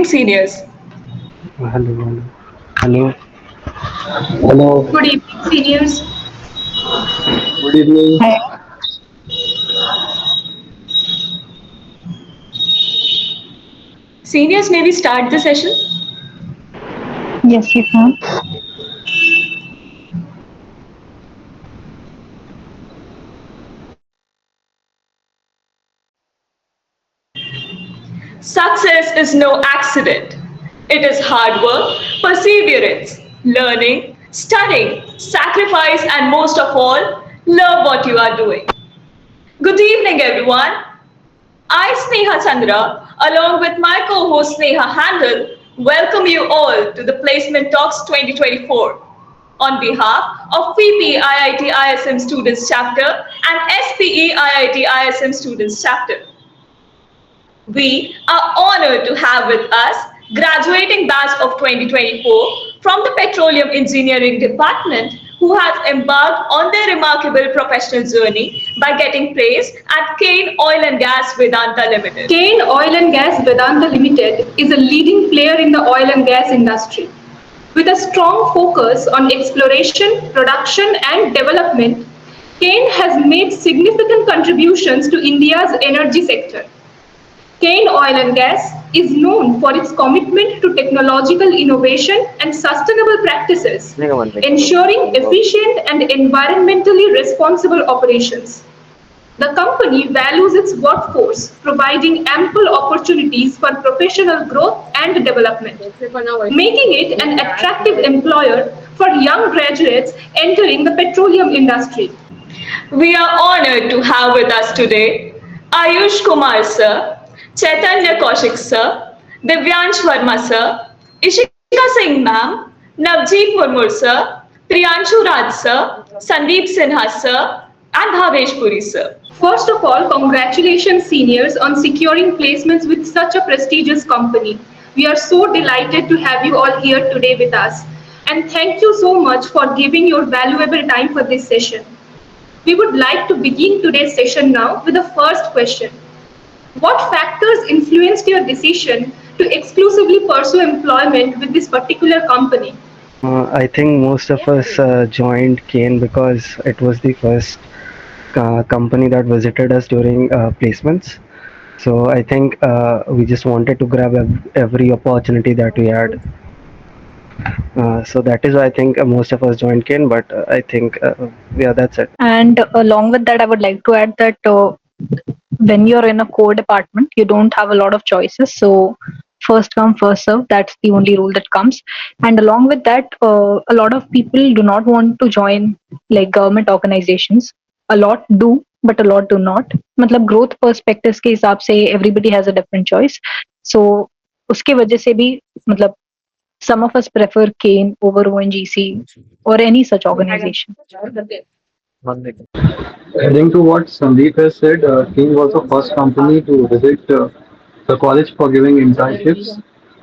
seniors. Hello, hello, hello. Hello, Good evening, seniors. good evening. Hi. Seniors, may we start the session? Yes, you can. Success is no accident. It is hard work, perseverance, learning, studying, sacrifice, and most of all, love what you are doing. Good evening, everyone. I, Sneha Chandra, along with my co host Sneha Handel, welcome you all to the Placement Talks 2024. On behalf of PP IIT ISM Students Chapter and SPE IIT ISM Students Chapter, we are honored to have with us graduating batch of 2024 from the Petroleum Engineering Department who has embarked on their remarkable professional journey by getting placed at Kane Oil and Gas Vedanta Limited. Kane Oil and Gas Vedanta Limited is a leading player in the oil and gas industry. With a strong focus on exploration, production, and development, Kane has made significant contributions to India's energy sector. Kane Oil and Gas is known for its commitment to technological innovation and sustainable practices, ensuring efficient and environmentally responsible operations. The company values its workforce, providing ample opportunities for professional growth and development, making it an attractive employer for young graduates entering the petroleum industry. We are honored to have with us today Ayush Kumar sir, Chaitanya Kaushik sir, Divyansh Verma sir, Ishika Singh ma'am, Navjeet Murmur sir, Priyanshu Raj sir, Sandeep Sinha sir, and Bhavesh Puri sir. First of all, congratulations seniors on securing placements with such a prestigious company. We are so delighted to have you all here today with us. And thank you so much for giving your valuable time for this session. We would like to begin today's session now with the first question. What factors influenced your decision to exclusively pursue employment with this particular company? I think most of us joined Kane because it was the first company that visited us during placements. So I think we just wanted to grab every opportunity that we had. So that is why I think most of us joined Kane. But I think yeah, that's it. And along with that, I would like to add that when you're in a core department, you don't have a lot of choices. So first come, first serve. That's the only rule that comes. And along with that, a lot of people do not want to join like government organizations. A lot do, but a lot do not. मतलब growth perspectives के हिसाब से everybody has a different choice. So उसके वजह से भी मतलब some of us prefer Kane over ONGC or any such organization. Adding to what Sandeep has said, King was the first company to visit the college for giving internships.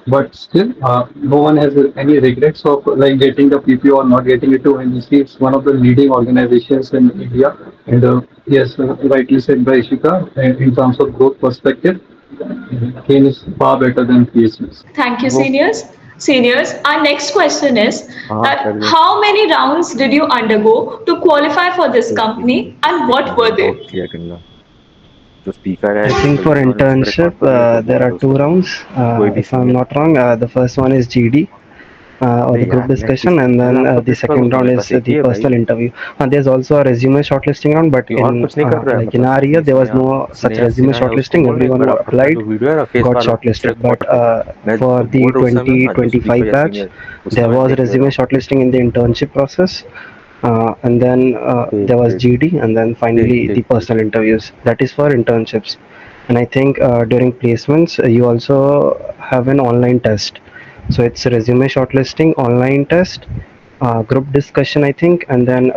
But still, no one has any regrets of like getting the PPO or not getting it to NGC. It's one of the leading organizations in India. And yes, rightly said by Ishika, in terms of growth perspective, Kane is far better than PSU. Thank you, seniors. Seniors, our next question is that how many rounds did you undergo to qualify for this company and what were they? I think for internship there are two rounds. If I'm not wrong, the first one is GD, or the group discussion, and then the second round is the personal interview. And there's also a resume shortlisting round, but in like in our year there was no such resume shortlisting. Everyone who applied got shortlisted, but for the 2025 batch there was resume shortlisting in the internship process, and then there was GD, and then finally the personal interviews. That is for internships. And I think during placements you also have an online test. So it's resume shortlisting, online test, group discussion, I think, and then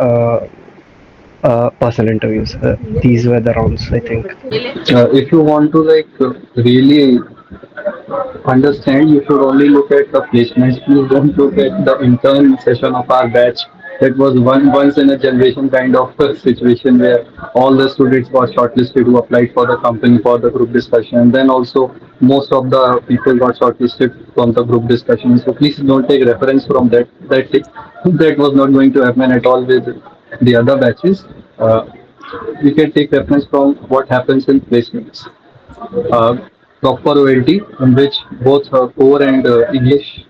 personal interviews. These were the rounds, I think. If you want to like really understand, you should only look at the placements. Please don't look at the intern session of our batch. That was one once in a generation kind of situation where all the students got shortlisted who applied for the company for the group discussion. And then also most of the people got shortlisted from the group discussion. So please don't take reference from that thing. That was not going to happen at all with the other batches. You can take reference from what happens in placements. Uh, Proper OLT, in which both core and English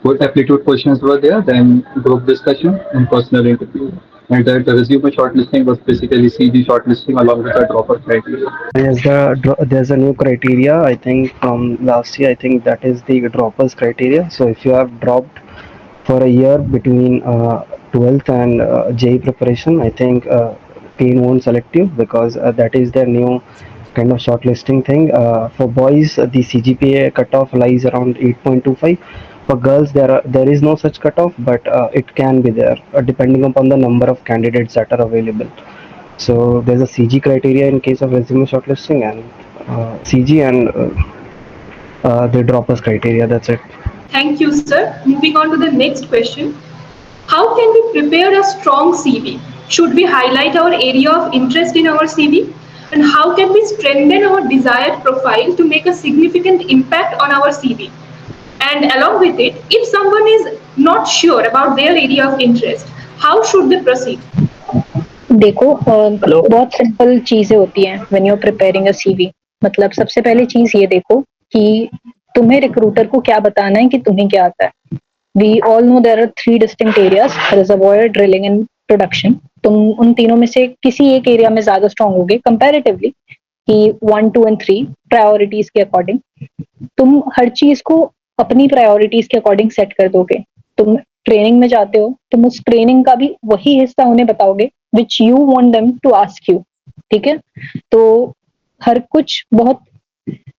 good aptitude questions were there, then group discussion and personal interview. And that resume shortlisting was basically CG shortlisting along with the dropper criteria. There's a new criteria. I think from last year. I think that is the droppers criteria. So if you have dropped for a year between 12th and JE preparation, I think Teen won't select you because that is their new kind of shortlisting thing. For boys, the CGPA cutoff lies around 8.25. For girls, there is no such cutoff, but it can be there depending upon the number of candidates that are available. So there's a CG criteria in case of resume shortlisting and CG and the droppers criteria. That's it. Thank you, sir. Moving on to the next question. How can we prepare a strong CV? Should we highlight our area of interest in our CV? And how can we strengthen our desired profile to make a significant impact on our CV? And along with it, if someone is not sure about their area of interest, how should they proceed? देखो बहुत simple चीजें होती हैं when you are preparing a CV. मतलब सबसे पहली चीज ये देखो कि तुम्हें रिक्रूटर को क्या बताना है कि तुम्हें क्या आता है। We all know there are three distinct areas, reservoir, drilling and production. तुम उन तीनों में से किसी एक एरिया में ज्यादा स्ट्रांग होगे कंपैरेटिवली कि 1, 2 एंड 3 प्रायोरिटीज के अकॉर्डिंग। तुम हर चीज को अपनी प्रायोरिटीज के अकॉर्डिंग सेट कर दोगे। तुम ट्रेनिंग में जाते हो, तुम उस ट्रेनिंग का भी वही हिस्सा उन्हें बताओगे which you want them to ask you. ठीक है, तो हर कुछ बहुत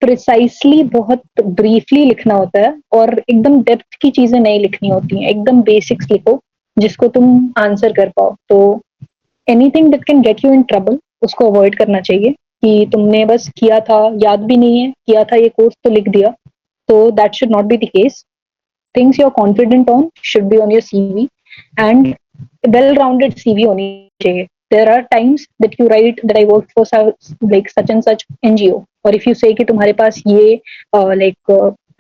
प्रिसाइसली, बहुत ब्रीफली लिखना होता है और एकदम डेप्थ की चीजें नहीं लिखनी होती हैं। एकदम बेसिक्स लिखो जिसको तुम आंसर कर पाओ। तो anything that can get you in trouble उसको अवॉइड करना चाहिए कि तुमने बस किया था, याद भी नहीं है, किया था ये कोर्स तो लिख दिया। तो that should not be the case. Things you're confident on should be on your CV, and well-rounded CV होनी चाहिए। There are times that you write that I worked for like such and such NGO, or if you say कि तुम्हारे पास ये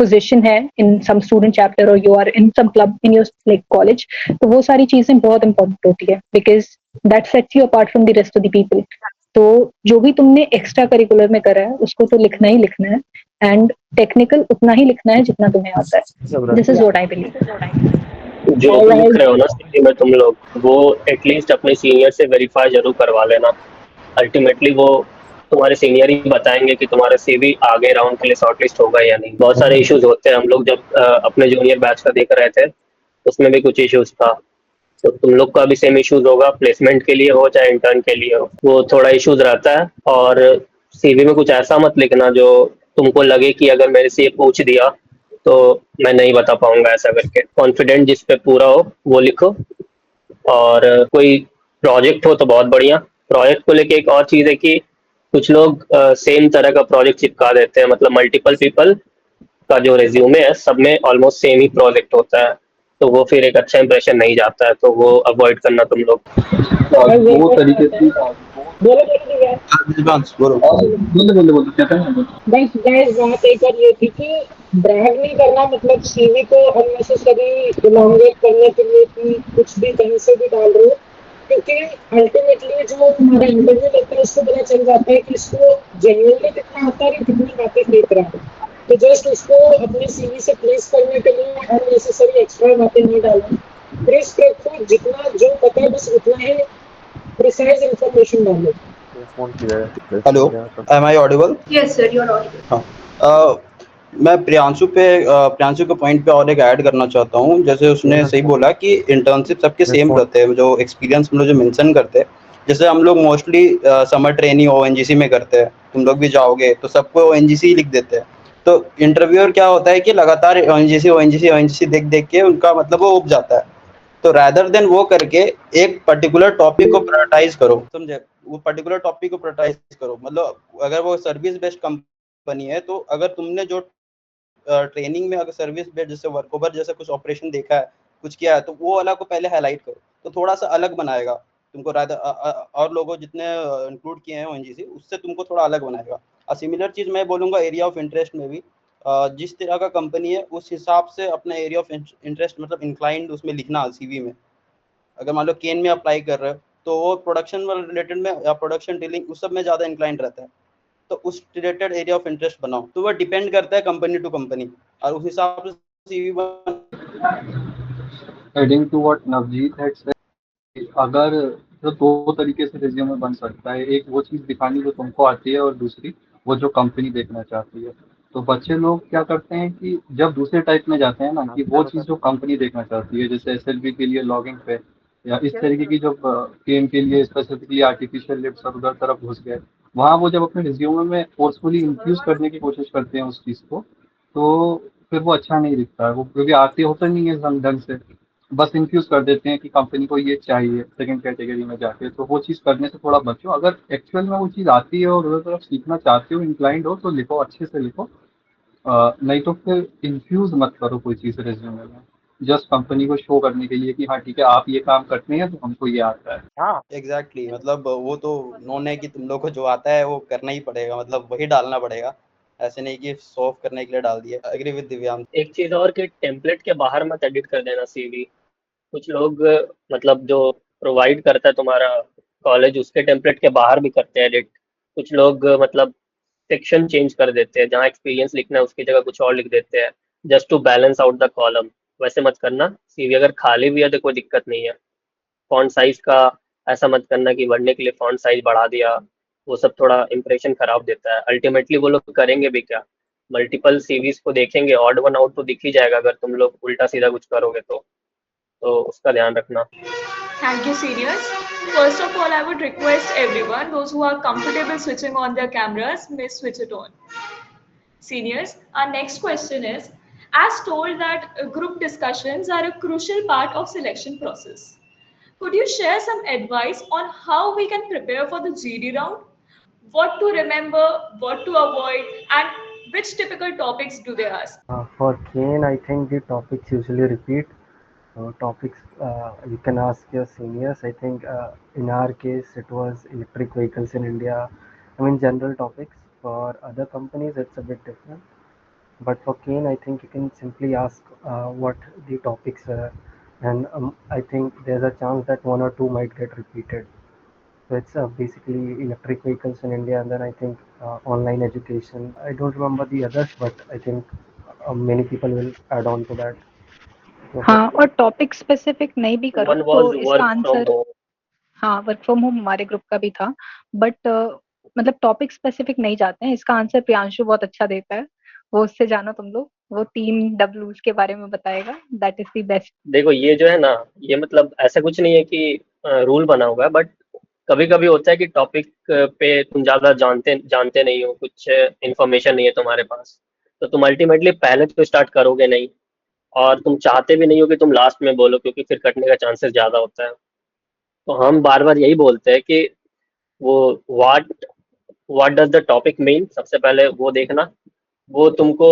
position है in some student chapter or you are in some club in your like college, तो वो सारी चीजें बहुत important होती है because that sets you apart from the rest of the people. तो जो भी तुमने एक्स्ट्रा करिकुलर में करा है उसको तो लिखना ही लिखना है, एंड टेक्निकल उतना ही लिखना है जितना तुम्हें आता है। This is what I believe. जो तुम लिख रहे हो ना सीवी में तुम लोग, वो एटलीस्ट अपने सीनियर से वेरीफाई जरूर करवा लेना। अल्टीमेटली वो तुम्हारे सीनियर ही बताएंगे कि तुम्हारा सीवी आगे राउंड के लिए शॉर्टलिस्ट होगा या नहीं। बहुत सारे इश्यूज होते हैं, हम लोग जब अपने जूनियर बैच का देख रहे थे उसमें भी कुछ इश्यूज था। तो तुम लोग का भी सेम इश्यूज होगा, प्लेसमेंट के लिए हो चाहे इंटर्न के लिए हो, वो थोड़ा इश्यूज रहता है। और सीवी में कुछ ऐसा मत लिखना जो तुमको लगे कि अगर मेरे से ये पूछ दिया तो मैं नहीं बता पाऊंगा। ऐसा करके कॉन्फिडेंट जिस पे पूरा हो वो लिखो। और कोई प्रोजेक्ट हो तो बहुत बढ़िया। प्रोजेक्ट को लेके एक और चीज़ है कि कुछ लोग सेम तरह का प्रोजेक्ट चिपका देते हैं, मतलब मल्टीपल पीपल का जो रेज्यूमे है सब में ऑलमोस्ट सेम ही प्रोजेक्ट होता है, तो वो फिर एक अच्छा इंप्रेशन नहीं जाता है, तो वो अवॉइड करना तुम लोग। वो तरीके से दिव्यांश बोलो। बोलते बोलते बोलते कहते हैं बस गाइस बात एक और ये थी कि ब्रैग नहीं करना, मतलब सीवी को अननेसेसरी इलॉन्गेट करने के लिए कि कुछ भी कहीं से भी डाल रहे हो, क्योंकि अल्टीमेटली जो तुम्हारा इंटरव्यू लेता है उसको पता चल जाता है कि इसको जेन्युइनली कितना आता है, कितनी बातें फेंक रहा है। तो जस्ट उसको अपने सीवी से प्लेस करने के लिए अननेसेसरी एक्स्ट्रा बातें नहीं डालना। प्रेस को जितना जो पता है बस उतना ही प्रिसाइज इंफॉर्मेशन डालो। Hello, am I audible? Yes, sir, you're audible. हाँ, मैं प्रियांशु के पॉइंट पे और एक ऐड करना चाहता हूँ। जैसे उसने सही बोला कि इंटर्नशिप सबके सेम रहते हैं, जो एक्सपीरियंस हम लोग जो मेंशन करते हैं। जैसे हम लोग मोस्टली समर ट्रेनिंग ओएनजीसी में करते हैं, तुम लोग भी जाओगे तो सबको ओएनजीसी ही लिख देते हैं। तो इंटरव्यूअर क्या होता है कि लगातार ओएनजीसी ओएनजीसी ओएनजीसी देख देख के उनका मतलब वो उब जाता है। तो रैदर देन वो करके एक पर्टिकुलर टॉपिक को प्रायोरिटाइज करो, समझे? वो पर्टिकुलर टॉपिक को प्रायोरिटाइज करो। मतलब अगर वो सर्विस बेस्ड कंपनी है तो अगर तुमने जो ट्रेनिंग में अगर सर्विस बेस्ड जैसे वर्क ओवर जैसे कुछ ऑपरेशन देखा है, कुछ किया है, तो वो वाला को पहले हाईलाइट करो, तो थोड़ा सा अलग बनाएगा तुमको। और लोगों जितने इंक्लूड किए हैं ओएनजीसी उससे तुमको थोड़ा अलग बनाएगा। सिमिलर चीज़ मैं बोलूँगा एरिया ऑफ इंटरेस्ट में भी। जिस तरह का कंपनी है उस हिसाब से अपना एरिया ऑफ इंटरेस्ट मतलब इंक्लाइंड उसमें लिखना सीवी में। अगर मान लो केन में अप्लाई कर रहे हो तो वो प्रोडक्शन वाले रिलेटेड में या प्रोडक्शन डीलिंग उस सब में ज़्यादा इंक्लाइंड रहता है, तो उस रिलेटेड एरिया ऑफ इंटरेस्ट बनाओ। तो वो डिपेंड करता है कंपनी टू कंपनी और उस हिसाब से CV Adding to what Navjeet had said, अगर तो दो तरीके से रिज्यूमे बन सकता है, एक वो चीज़ दिखानी जो तुमको आती है और दूसरी वो जो कंपनी देखना चाहती है। तो बच्चे लोग क्या करते हैं कि जब दूसरे टाइप में जाते हैं ना कि वो चीज़ जो कंपनी देखना चाहती है, जैसे एसएलवी के लिए लॉगिंग पे या इस तरीके की जब गेम के लिए स्पेसिफिकली आर्टिफिशियल लिप्स और उधर तरफ घुस गए, वहाँ वो जब अपने रिज्यूमे में फोर्सफुली इंफ्यूज करने की कोशिश करते हैं उस चीज़ को, तो फिर वो अच्छा नहीं दिखता है। वो क्योंकि आते होता नहीं है ढंग से, बस इन्फ्यूज कर देते हैं कि कंपनी को ये चाहिए सेकंड कैटेगरी में जाके। तो वो चीज़ करने से थोड़ा बचो। अगर एक्चुअल में वो चीज़ आती है और उधर तरफ सीखना चाहते हो, इंक्लाइंड हो, तो लिखो, अच्छे से लिखो। नहीं तो फिर इन्फ्यूज मत करो कोई चीज़ रेज्यूमे में, जस्ट कंपनी को शो करने के लिए कि हाँ ठीक है आप ये काम करते हैं तो हमको ये आता है। एग्जैक्टली मतलब वो तो नोन है कि तुम लोग को जो आता है वो करना ही पड़ेगा, मतलब वही डालना पड़ेगा। ऐसे नहीं कि शो ऑफ करने के लिए डाल दिया। एग्री विद दिव्यांग। एक चीज और कि टेम्पलेट के बाहर मत एडिट कर देना सीवी। कुछ लोग मतलब जो प्रोवाइड करता है तुम्हारा कॉलेज उसके टेम्पलेट के बाहर भी करते हैं एडिट। कुछ लोग मतलब सेक्शन चेंज कर देते हैं, जहाँ एक्सपीरियंस लिखना है उसकी जगह कुछ और लिख देते हैं just to balance out the column. वैसे मत करना। सीवी अगर खाली भी है तो कोई दिक्कत नहीं है। फॉन्ट साइज का ऐसा मत करना कि बढ़ने के लिए फॉन्ट साइज बढ़ा दिया। वो सब थोड़ा इंप्रेशन खराब देता है। अल्टीमेटली वो लोग करेंगे भी क्या? मल्टीपल सीवीज को देखेंगे, ऑड वन आउट तो दिख ही जाएगा अगर तुम लोग उल्टा सीधा कुछ करोगे तो उसका ध्यान रखना। Thank you, seniors. First of all, I would request everyone, those who are comfortable switching on their cameras, may switch it on. Seniors, our next question is, as told that group discussions are a crucial part of selection process. Could you share some advice on how we can prepare for the GD round? What to remember, what to avoid, and which typical topics do they ask? For Kane, I think the topics usually repeat. Topics you can ask your seniors. I think in our case it was electric vehicles in India. I mean general topics. For other companies it's a bit different. But for Kane, I think you can simply ask what the topics are, and I think there's a chance that one or two might get repeated. So it's basically electric vehicles in India, and then I think online education. I don't remember the others, but I think many people will add on to that. So हाँ, और topic specific नहीं भी करो one तो was इसका work from answer, home. हाँ work from home हमारे group का भी था, बट मतलब टॉपिक स्पेसिफिक नहीं जाते हैं। इसका आंसर प्रियांशु बहुत अच्छा देता है, वो उससे जानो तुम लोग, वो 3 Ws के बारे में बताएगा, दैट इज द बेस्ट। देखो ये जो है ना, ये मतलब ऐसा कुछ नहीं है कि रूल बना हुआ है, बट कभी कभी होता है कि टॉपिक पे तुम ज्यादा जानते जानते नहीं हो, कुछ इन्फॉर्मेशन नहीं है तुम्हारे पास, तो तुम अल्टीमेटली पहले तो स्टार्ट करोगे नहीं, और तुम चाहते भी नहीं हो कि तुम लास्ट में बोलो, क्योंकि फिर कटने का चांसेस ज्यादा होता है। तो हम बार बार यही बोलते हैं कि वो what what does the topic mean, सबसे पहले वो देखना। वो तुमको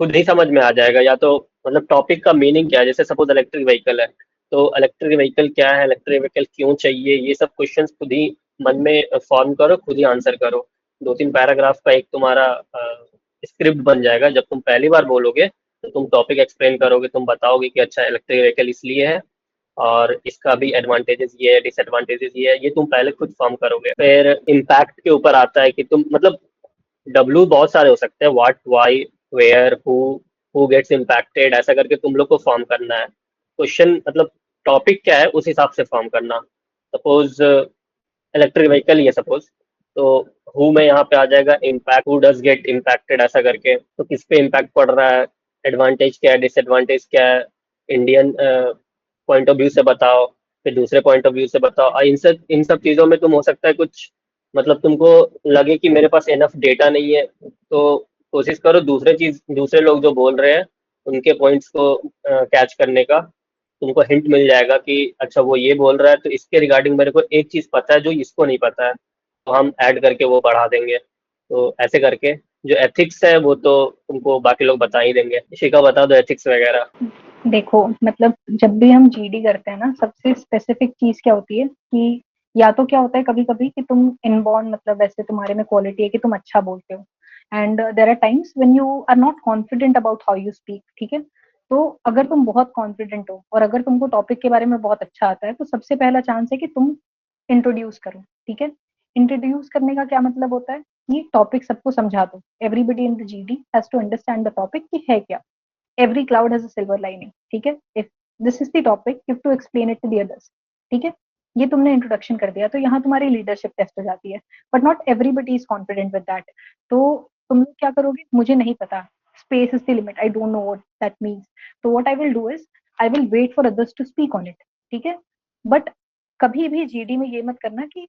खुद ही समझ में आ जाएगा। या तो मतलब टॉपिक का मीनिंग क्या है, जैसे सपोज इलेक्ट्रिक व्हीकल है, तो इलेक्ट्रिक व्हीकल क्या है, इलेक्ट्रिक व्हीकल क्यों चाहिए, ये सब क्वेश्चंस खुद ही मन में फॉर्म करो, खुद ही आंसर करो। 2-3 पैराग्राफ का एक तुम्हारा स्क्रिप्ट बन जाएगा। जब तुम पहली बार बोलोगे तो तुम टॉपिक एक्सप्लेन करोगे, तुम बताओगे कि अच्छा इलेक्ट्रिक व्हीकल इसलिए है और इसका भी एडवांटेजेस ये है, डिसएडवांटेजेस ये है, ये तुम पहले खुद फॉर्म करोगे। फिर इम्पैक्ट के ऊपर आता है कि तुम मतलब डब्लू बहुत सारे हो सकते हैं, what, why, where, who gets impacted, ऐसा करके तुम लोग को फॉर्म करना है। क्वेश्चन मतलब टॉपिक क्या है उस हिसाब से फॉर्म करना। सपोज इलेक्ट्रिक व्हीकल ही है सपोज, तो हु में यहाँ पे आ जाएगा impact, who does get impacted, ऐसा करके तो किस पे इम्पैक्ट पड़ रहा है, एडवांटेज क्या है, डिसएडवांटेज क्या है, इंडियन पॉइंट ऑफ व्यू से बताओ, फिर दूसरे पॉइंट ऑफ व्यू से बताओ। और इन सब चीज़ों में तुम हो सकता है कुछ मतलब तुमको लगे कि मेरे पास इनफ डेटा नहीं है, तो कोशिश करो दूसरे लोग जो बोल रहे हैं उनके पॉइंट्स को कैच करने का। तुमको हिंट मिल जाएगा कि अच्छा वो ये बोल रहा है तो इसके रिगार्डिंग मेरे को एक चीज़ पता है जो इसको नहीं पता है, तो हम ऐड करके वो बढ़ा देंगे। तो ऐसे करके जो एथिक्स है वो तो तुमको बाकी लोग बता ही देंगे। इशिका बता दो एथिक्स वगैरह। देखो मतलब जब भी हम जीडी करते हैं ना, सबसे स्पेसिफिक चीज क्या होती है कि या तो क्या होता है कभी कभी कि तुम इनबॉर्न मतलब वैसे तुम्हारे में क्वालिटी है कि तुम अच्छा बोलते हो, and there are times when you are not confident about how you speak, ठीक है। तो अगर तुम बहुत कॉन्फिडेंट हो और अगर तुमको टॉपिक के बारे में बहुत अच्छा आता है, तो सबसे पहला चांस है कि तुम इंट्रोड्यूस करो, ठीक है। इंट्रोड्यूस करने का क्या मतलब होता है कि टॉपिक सबको समझा दो, everybody in the GD has to understand the topic कि है क्या। Every cloud has a silver lining, ठीक है। If this is the topic you have to explain it to the others, ठीक है। ये तुमने इंट्रोडक्शन कर दिया, तो यहाँ तुम्हारी लीडरशिप टेस्ट हो जाती है, but not everybody is confident with that. तो तुम लोग क्या करोगे, मुझे नहीं पता, space is the limit, I don't know what that means. तो what I will do is I will wait for others to speak on it, ठीक है। बट कभी भी जीडी में ये मत करना कि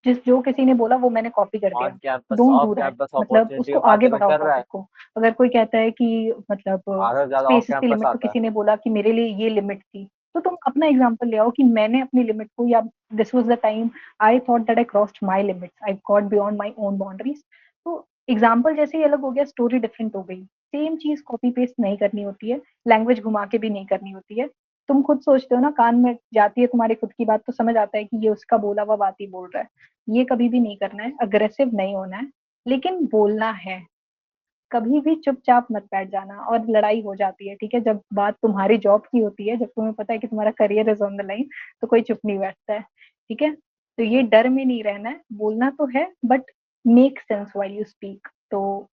जिस जो किसी ने बोला वो मैंने कॉपी कर दिया, डोंट डू दैट। मतलब उसको आगे बढ़ाओ टॉपिक को। अगर कोई कहता है कि मतलब स्पेस इज द लिमिट, तो किसी ने बोला कि मेरे लिए ये लिमिट थी, तो तुम अपना एग्जांपल ले आओ कि मैंने अपनी लिमिट को, या this was the time I thought that I crossed my limits, I got beyond my own boundaries. तो एग्जांपल जैसे ही अलग हो गया, स्टोरी डिफरेंट हो गई। सेम चीज कॉपी पेस्ट नहीं करनी होती है, लैंग्वेज घुमा के भी नहीं करनी होती है। तुम खुद सोचते हो ना, कान में जाती है तुम्हारे खुद की बात, तो समझ आता है कि ये उसका बोला हुआ बात ही बोल रहा है। ये कभी भी नहीं करना है, अग्रेसिव नहीं होना है, लेकिन बोलना है। कभी भी चुपचाप मत बैठ जाना, और लड़ाई हो जाती है, ठीक है। जब बात तुम्हारी जॉब की होती है, जब तुम्हें पता है कि तुम्हारा career is on the line, तो कोई चुप नहीं बैठता है, ठीक है। तो ये डर में नहीं रहना है, बोलना तो है, but make sense while you speak. तो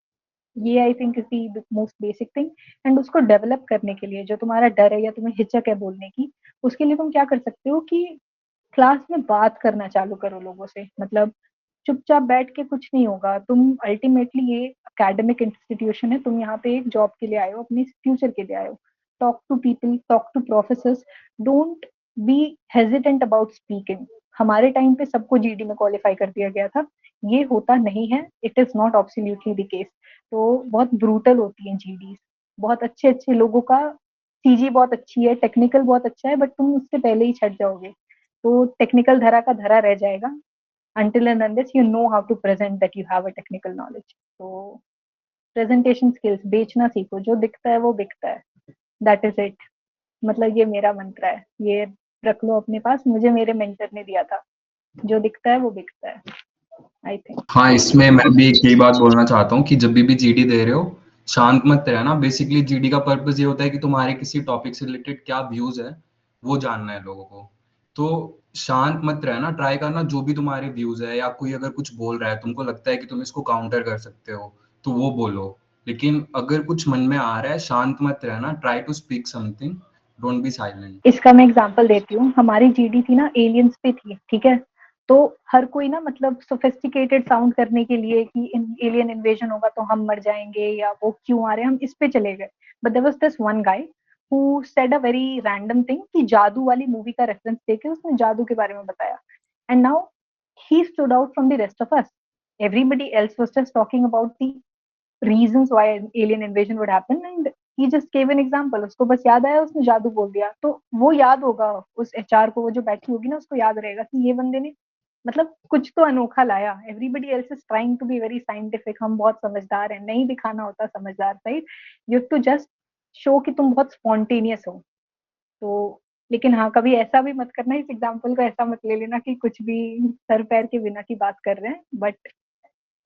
ये I think is the most basic thing. And उसको डेवलप करने के लिए, जो तुम्हारा डर है या तुम्हें हिचक है बोलने की, उसके लिए तुम क्या कर सकते हो कि क्लास में बात करना चालू करो लोगों से। मतलब चुपचाप बैठ के कुछ नहीं होगा। तुम अल्टीमेटली ये एकेडमिक इंस्टीट्यूशन है, तुम यहाँ पे एक जॉब के लिए आए हो, अपने फ्यूचर के लिए आए हो। Talk to people, talk to professors, don't be hesitant about speaking. हमारे टाइम पे सबको जीडी में क्वालिफाई कर दिया गया था, ये होता नहीं है, it is not absolutely the case. तो बहुत ब्रूटल होती है जीडी, बहुत अच्छे अच्छे लोगों का सीजी बहुत अच्छी है, टेक्निकल बहुत अच्छा है, बट तुम उससे पहले ही छट जाओगे, तो टेक्निकल धरा का धरा रह जाएगा, until and unless you know how to present that you have a technical knowledge. तो प्रेजेंटेशन स्किल्स, बेचना सीखो, जो दिखता है वो बिकता है, दैट इज इट। मतलब ये मेरा मंत्र है, ये रख लो अपने पास, मुझे मेरे मेंटर ने दिया था, जो दिखता है वो बिकता है, आई थिंक। हाँ, इसमें मैं भी एक यही बात बोलना चाहता हूँ कि जब भी जीडी दे रहे हो, शांत मत रहना। बेसिकली जीडी का पर्पस ये होता है कि तुम्हारे किसी टॉपिक से रिलेटेड क्या व्यूज है वो जानना है लोगों को। तो शांत मत रहना, ट्राई करना जो भी तुम्हारे व्यूज है, या कोई अगर कुछ बोल रहा है तुमको लगता है कि तुम इसको काउंटर कर सकते हो तो वो बोलो। लेकिन अगर कुछ मन में आ रहा है, शांत मत रहना, try to speak something, don't be silent. इसका मैं एग्जांपल देती हूँ। हमारी जीडी थी ना एलियंस पे थी, ठीक है। तो हर कोई ना मतलब सोफिस्टिकेटेड साउंड करने के लिए कि एलियन इन्वेजन होगा तो हम मर जाएंगे, या वो क्यों आ रहे हैं, हम इस पे चले गए। But there was this one guy who said a very random thing, कि जादू वाली मूवी का रेफरेंस देके उसने जादू के बारे में बताया, and now he stood out from the rest of us. Everybody else was just talking about the reasons why an alien invasion would happen, and he just gave an example. उसको बस याद आया, उसने जादू बोल दिया, तो वो याद होगा उस एचआर को, वो जो बैठी होगी ना, उसको याद रहेगा कि ये बंदे ने मतलब कुछ तो अनोखा लाया। Everybody else is trying to be very scientific, हम बहुत समझदार हैं, नहीं दिखाना होता समझदार side, you have to just show कि तुम बहुत स्पॉन्टेनियस हो। तो लेकिन हाँ, कभी ऐसा भी मत करना, इस एग्जाम्पल को ऐसा मत ले लेना कि कुछ भी सर पैर के बिना की बात कर रहे हैं, बट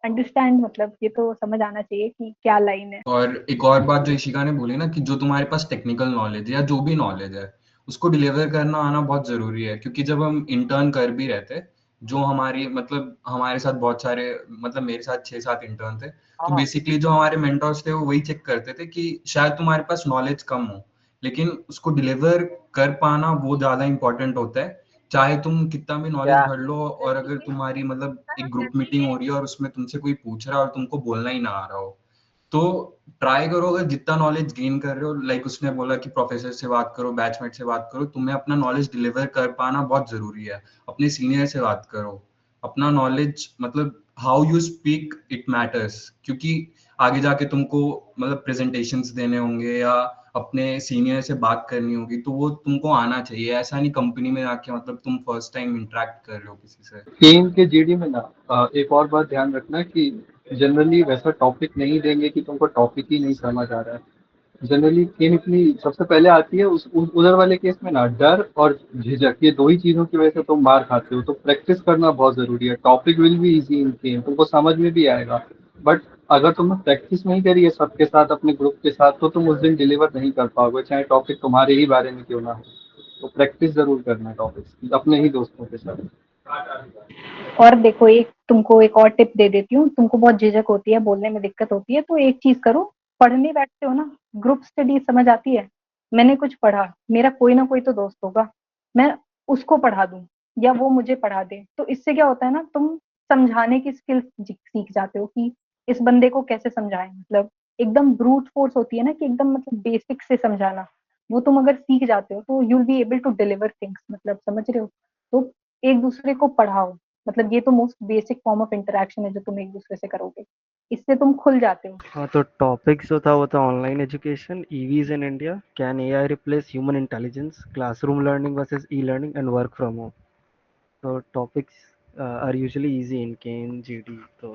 अंडरस्टैंड, मतलब ये तो समझ आना चाहिए कि क्या लाइन है। और एक और बात जो इशिका ने बोली ना, कि जो तुम्हारे पास टेक्निकल नॉलेज है या जो भी नॉलेज है उसको डिलीवर करना आना बहुत जरूरी है। क्योंकि जब हम इंटर्न कर भी रहते, जो हमारी मतलब हमारे साथ बहुत सारे, मतलब मेरे साथ 6-7 इंटर्न थे, तो बेसिकली जो हमारे मेंटर्स थे वो वही चेक करते थे कि शायद तुम्हारे पास नॉलेज कम हो, लेकिन उसको डिलीवर कर पाना वो ज्यादा इंपॉर्टेंट होता है। चाहे तुम कितना भी नॉलेज भर लो, और अगर तुम्हारी मतलब एक ग्रुप मीटिंग हो रही है और उसमें तुमसे कोई पूछ रहा है और तुमको बोलना ही ना आ रहा हो, तो ट्राई करो, अगर जितना नॉलेज गेन कर रहे हो, लाइक उसने बोला कि प्रोफेसर से बात करो, बैचमेट से बात करो, तुम्हें अपना नॉलेज डिलीवर कर पाना बहुत जरूरी है। अपने सीनियर से बात करो, अपना नॉलेज मतलब how you speak it matters. क्योंकि आगे जाके तुमको मतलब प्रेजेंटेशंस देने होंगे या अपने सीनियर से बात करनी होगी, तो वो तुमको आना चाहिए। ऐसा नहीं कंपनी में आके मतलब तुम फर्स्ट टाइम इंटरेक्ट कर रहे हो किसी से। केन के जीडी में ना एक और बात ध्यान रखना कि जनरली वैसा टॉपिक नहीं देंगे कि तुमको टॉपिक ही नहीं समझ आ रहा है। जनरली गेम इतनी सबसे पहले आती है उधर वाले केस में ना, डर और झिझक, ये दो ही चीजों की वजह से तुम मार खाते हो। तो प्रैक्टिस करना बहुत जरूरी है। Topic will be easy in game, तुमको समझ में भी आएगा, बट अगर तुमने प्रैक्टिस नहीं करी है सबके साथ, अपने ग्रुप के साथ, तो तुम उस दिन डिलीवर नहीं कर पाओगे, चाहे टॉपिक तुम्हारे ही बारे में क्यों ना हो। तो प्रैक्टिस जरूर करना है टॉपिक्स अपने ही दोस्तों के साथ। और देखो, एक तुमको एक और टिप दे देती हूँ। तुमको बहुत झिझक होती है, बोलने में दिक्कत होती है, तो एक चीज करो। पढ़ने बैठते हो ना, ग्रुप स्टडी समझ आती है। मैंने कुछ पढ़ा, मेरा कोई ना कोई तो दोस्त होगा, मैं उसको पढ़ा दूं या वो मुझे पढ़ा दे। तो इससे क्या होता है ना, तुम समझाने की स्किल्स सीख जाते हो कि इस बंदे को कैसे समझाएं। मतलब एकदम ब्रूट फोर्स होती है ना कि एकदम मतलब बेसिक से समझाना, वो तुम अगर सीख जाते हो तो you will be able to deliver things. मतलब समझ रहे हो? तो एक दूसरे को पढ़ाओ। मतलब ये तो most basic form of interaction है जो तुम एक दूसरे से करोगे, इससे तुम खुल जाते हो। हाँ, तो टॉपिक्स जो था वो था online education, EVs in India, can AI replace human intelligence, classroom learning versus e learning and work from home. तो topics are usually easy in KN GD, so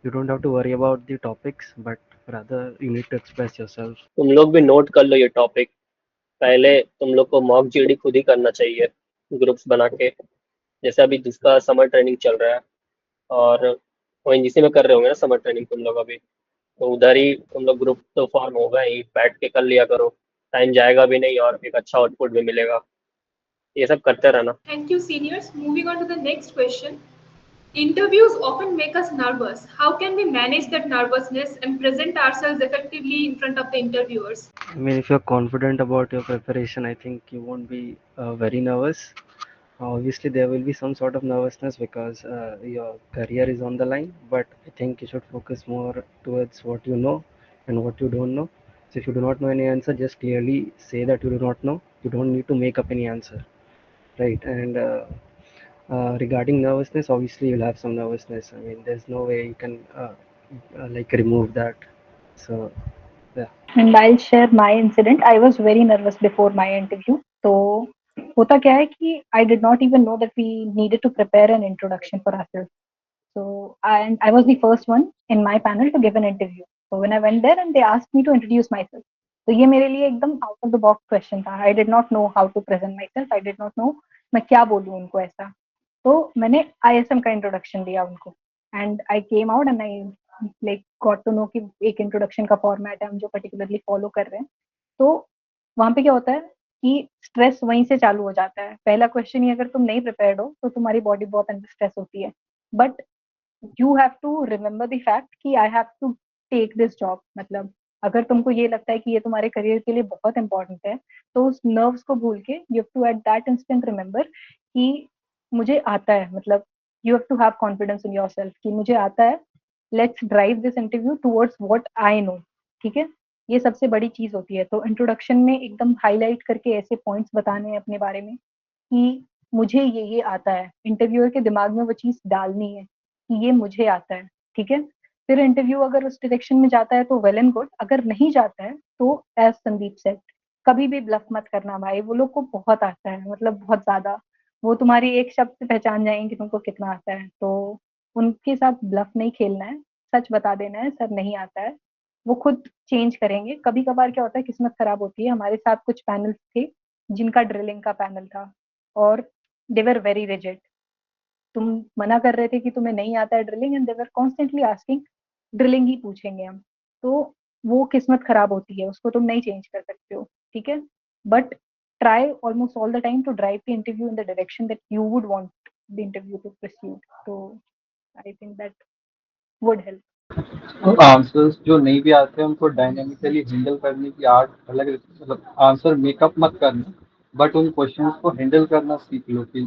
you don't have to worry about the topics, but rather you need to express yourself. तुम लोग भी note कर लो ये topic. पहले तुम लोग को मॉक जीडी खुद ही करना चाहिए, ग्रुप्स बना के, जैसे अभी जिसका समर ट्रेनिंग चल रहा है। और ओएनजीसी में कर रहे होंगे ना समर ट्रेनिंग तुम लोग अभी, तो उधर ही तुम लोग ग्रुप तो फॉर्म होगा ही, बैठ के कर लिया करो। टाइम जाएगा भी नहीं और एक अच्छा आउटपुट भी मिलेगा। ये सब करते रहना। Thank you, seniors. Moving on to the next question. Interviews often make us nervous. How can we manage that nervousness and present ourselves effectively in front of the interviewers? I mean, if you're confident about your preparation, I think you won't be very nervous. Obviously, there will be some sort of nervousness because your career is on the line, but I think you should focus more towards what you know and what you don't know. So, if you do not know any answer, just clearly say that you do not know. You don't need to make up any answer, right? And regarding nervousness, obviously, you'll have some nervousness. I mean, there's no way you can like remove that. So, yeah. And I share my incident. I was very nervous before my interview. तो होता क्या है कि I did not even know that we needed to prepare an introduction for ourself. So and I was the first one in my panel to give an interview. So when I went there and they asked me to introduce myself, तो ये मेरे लिए एकदम out of the box question था। I did not know how to present myself, I did not know मैं क्या बोलूँ उनको ऐसा। तो मैंने आईएसएम का इंट्रोडक्शन दिया उनको, and I came out and I like got to know कि एक इंट्रोडक्शन का फॉर्मेट है हम जो पर्टिकुलरली फॉलो कर रहे हैं। तो वहां पे क्या होता है कि स्ट्रेस वहीं से चालू हो जाता है। पहला क्वेश्चन ही अगर तुम नहीं प्रिपेयर्ड हो तो तुम्हारी बॉडी बहुत अंडर स्ट्रेस होती है। But you have to remember the fact कि I have to take this job. मतलब अगर तुमको ये लगता है कि ये तुम्हारे करियर के लिए बहुत इंपॉर्टेंट है, तो उस नर्व्स को भूल के you have to at that instant remember कि मुझे आता है। मतलब you have to have confidence in your self कि मुझे आता है, let's drive this interview towards what I know. ठीक है, ये सबसे बड़ी चीज होती है। तो इंट्रोडक्शन में एकदम हाईलाइट करके ऐसे पॉइंट्स बताने हैं अपने बारे में कि मुझे ये आता है। इंटरव्यूअर के दिमाग में वो चीज डालनी है कि ये मुझे आता है। ठीक है, फिर इंटरव्यू अगर उस डायरेक्शन में जाता है तो वेल एंड गुड, अगर नहीं जाता है तो एज संदीप सेड, कभी भी ब्लफ मत करना भाई। वो लोग को बहुत आता है, मतलब बहुत ज्यादा। वो तुम्हारी एक शब्द से पहचान जाएंगे कि तुमको कितना आता है। तो उनके साथ ब्लफ नहीं खेलना है, सच बता देना है सर नहीं आता है। वो खुद चेंज करेंगे। कभी कभार क्या होता है, किस्मत खराब होती है। हमारे साथ कुछ पैनल्स थे जिनका ड्रिलिंग का पैनल था और दे वर वेरी रिजिड। तुम मना कर रहे थे कि तुम्हें नहीं आता है drilling, and they were constantly asking drilling ही पूछेंगे हम। तो वो किस्मत खराब होती है, उसको तुम नहीं चेंज कर सकते हो। ठीक है, but try almost all the time to drive the interview in the direction that you would want the interview to proceed. तो I think that would help. तो आंसर्स जो नहीं भी आते हैं उनको डायनेमिकली हैंडल करने की आर्ट अलग रहती है। मतलब आंसर मेकअप मत करना, बट उन क्वेश्चंस को हैंडल करना सीख लो कि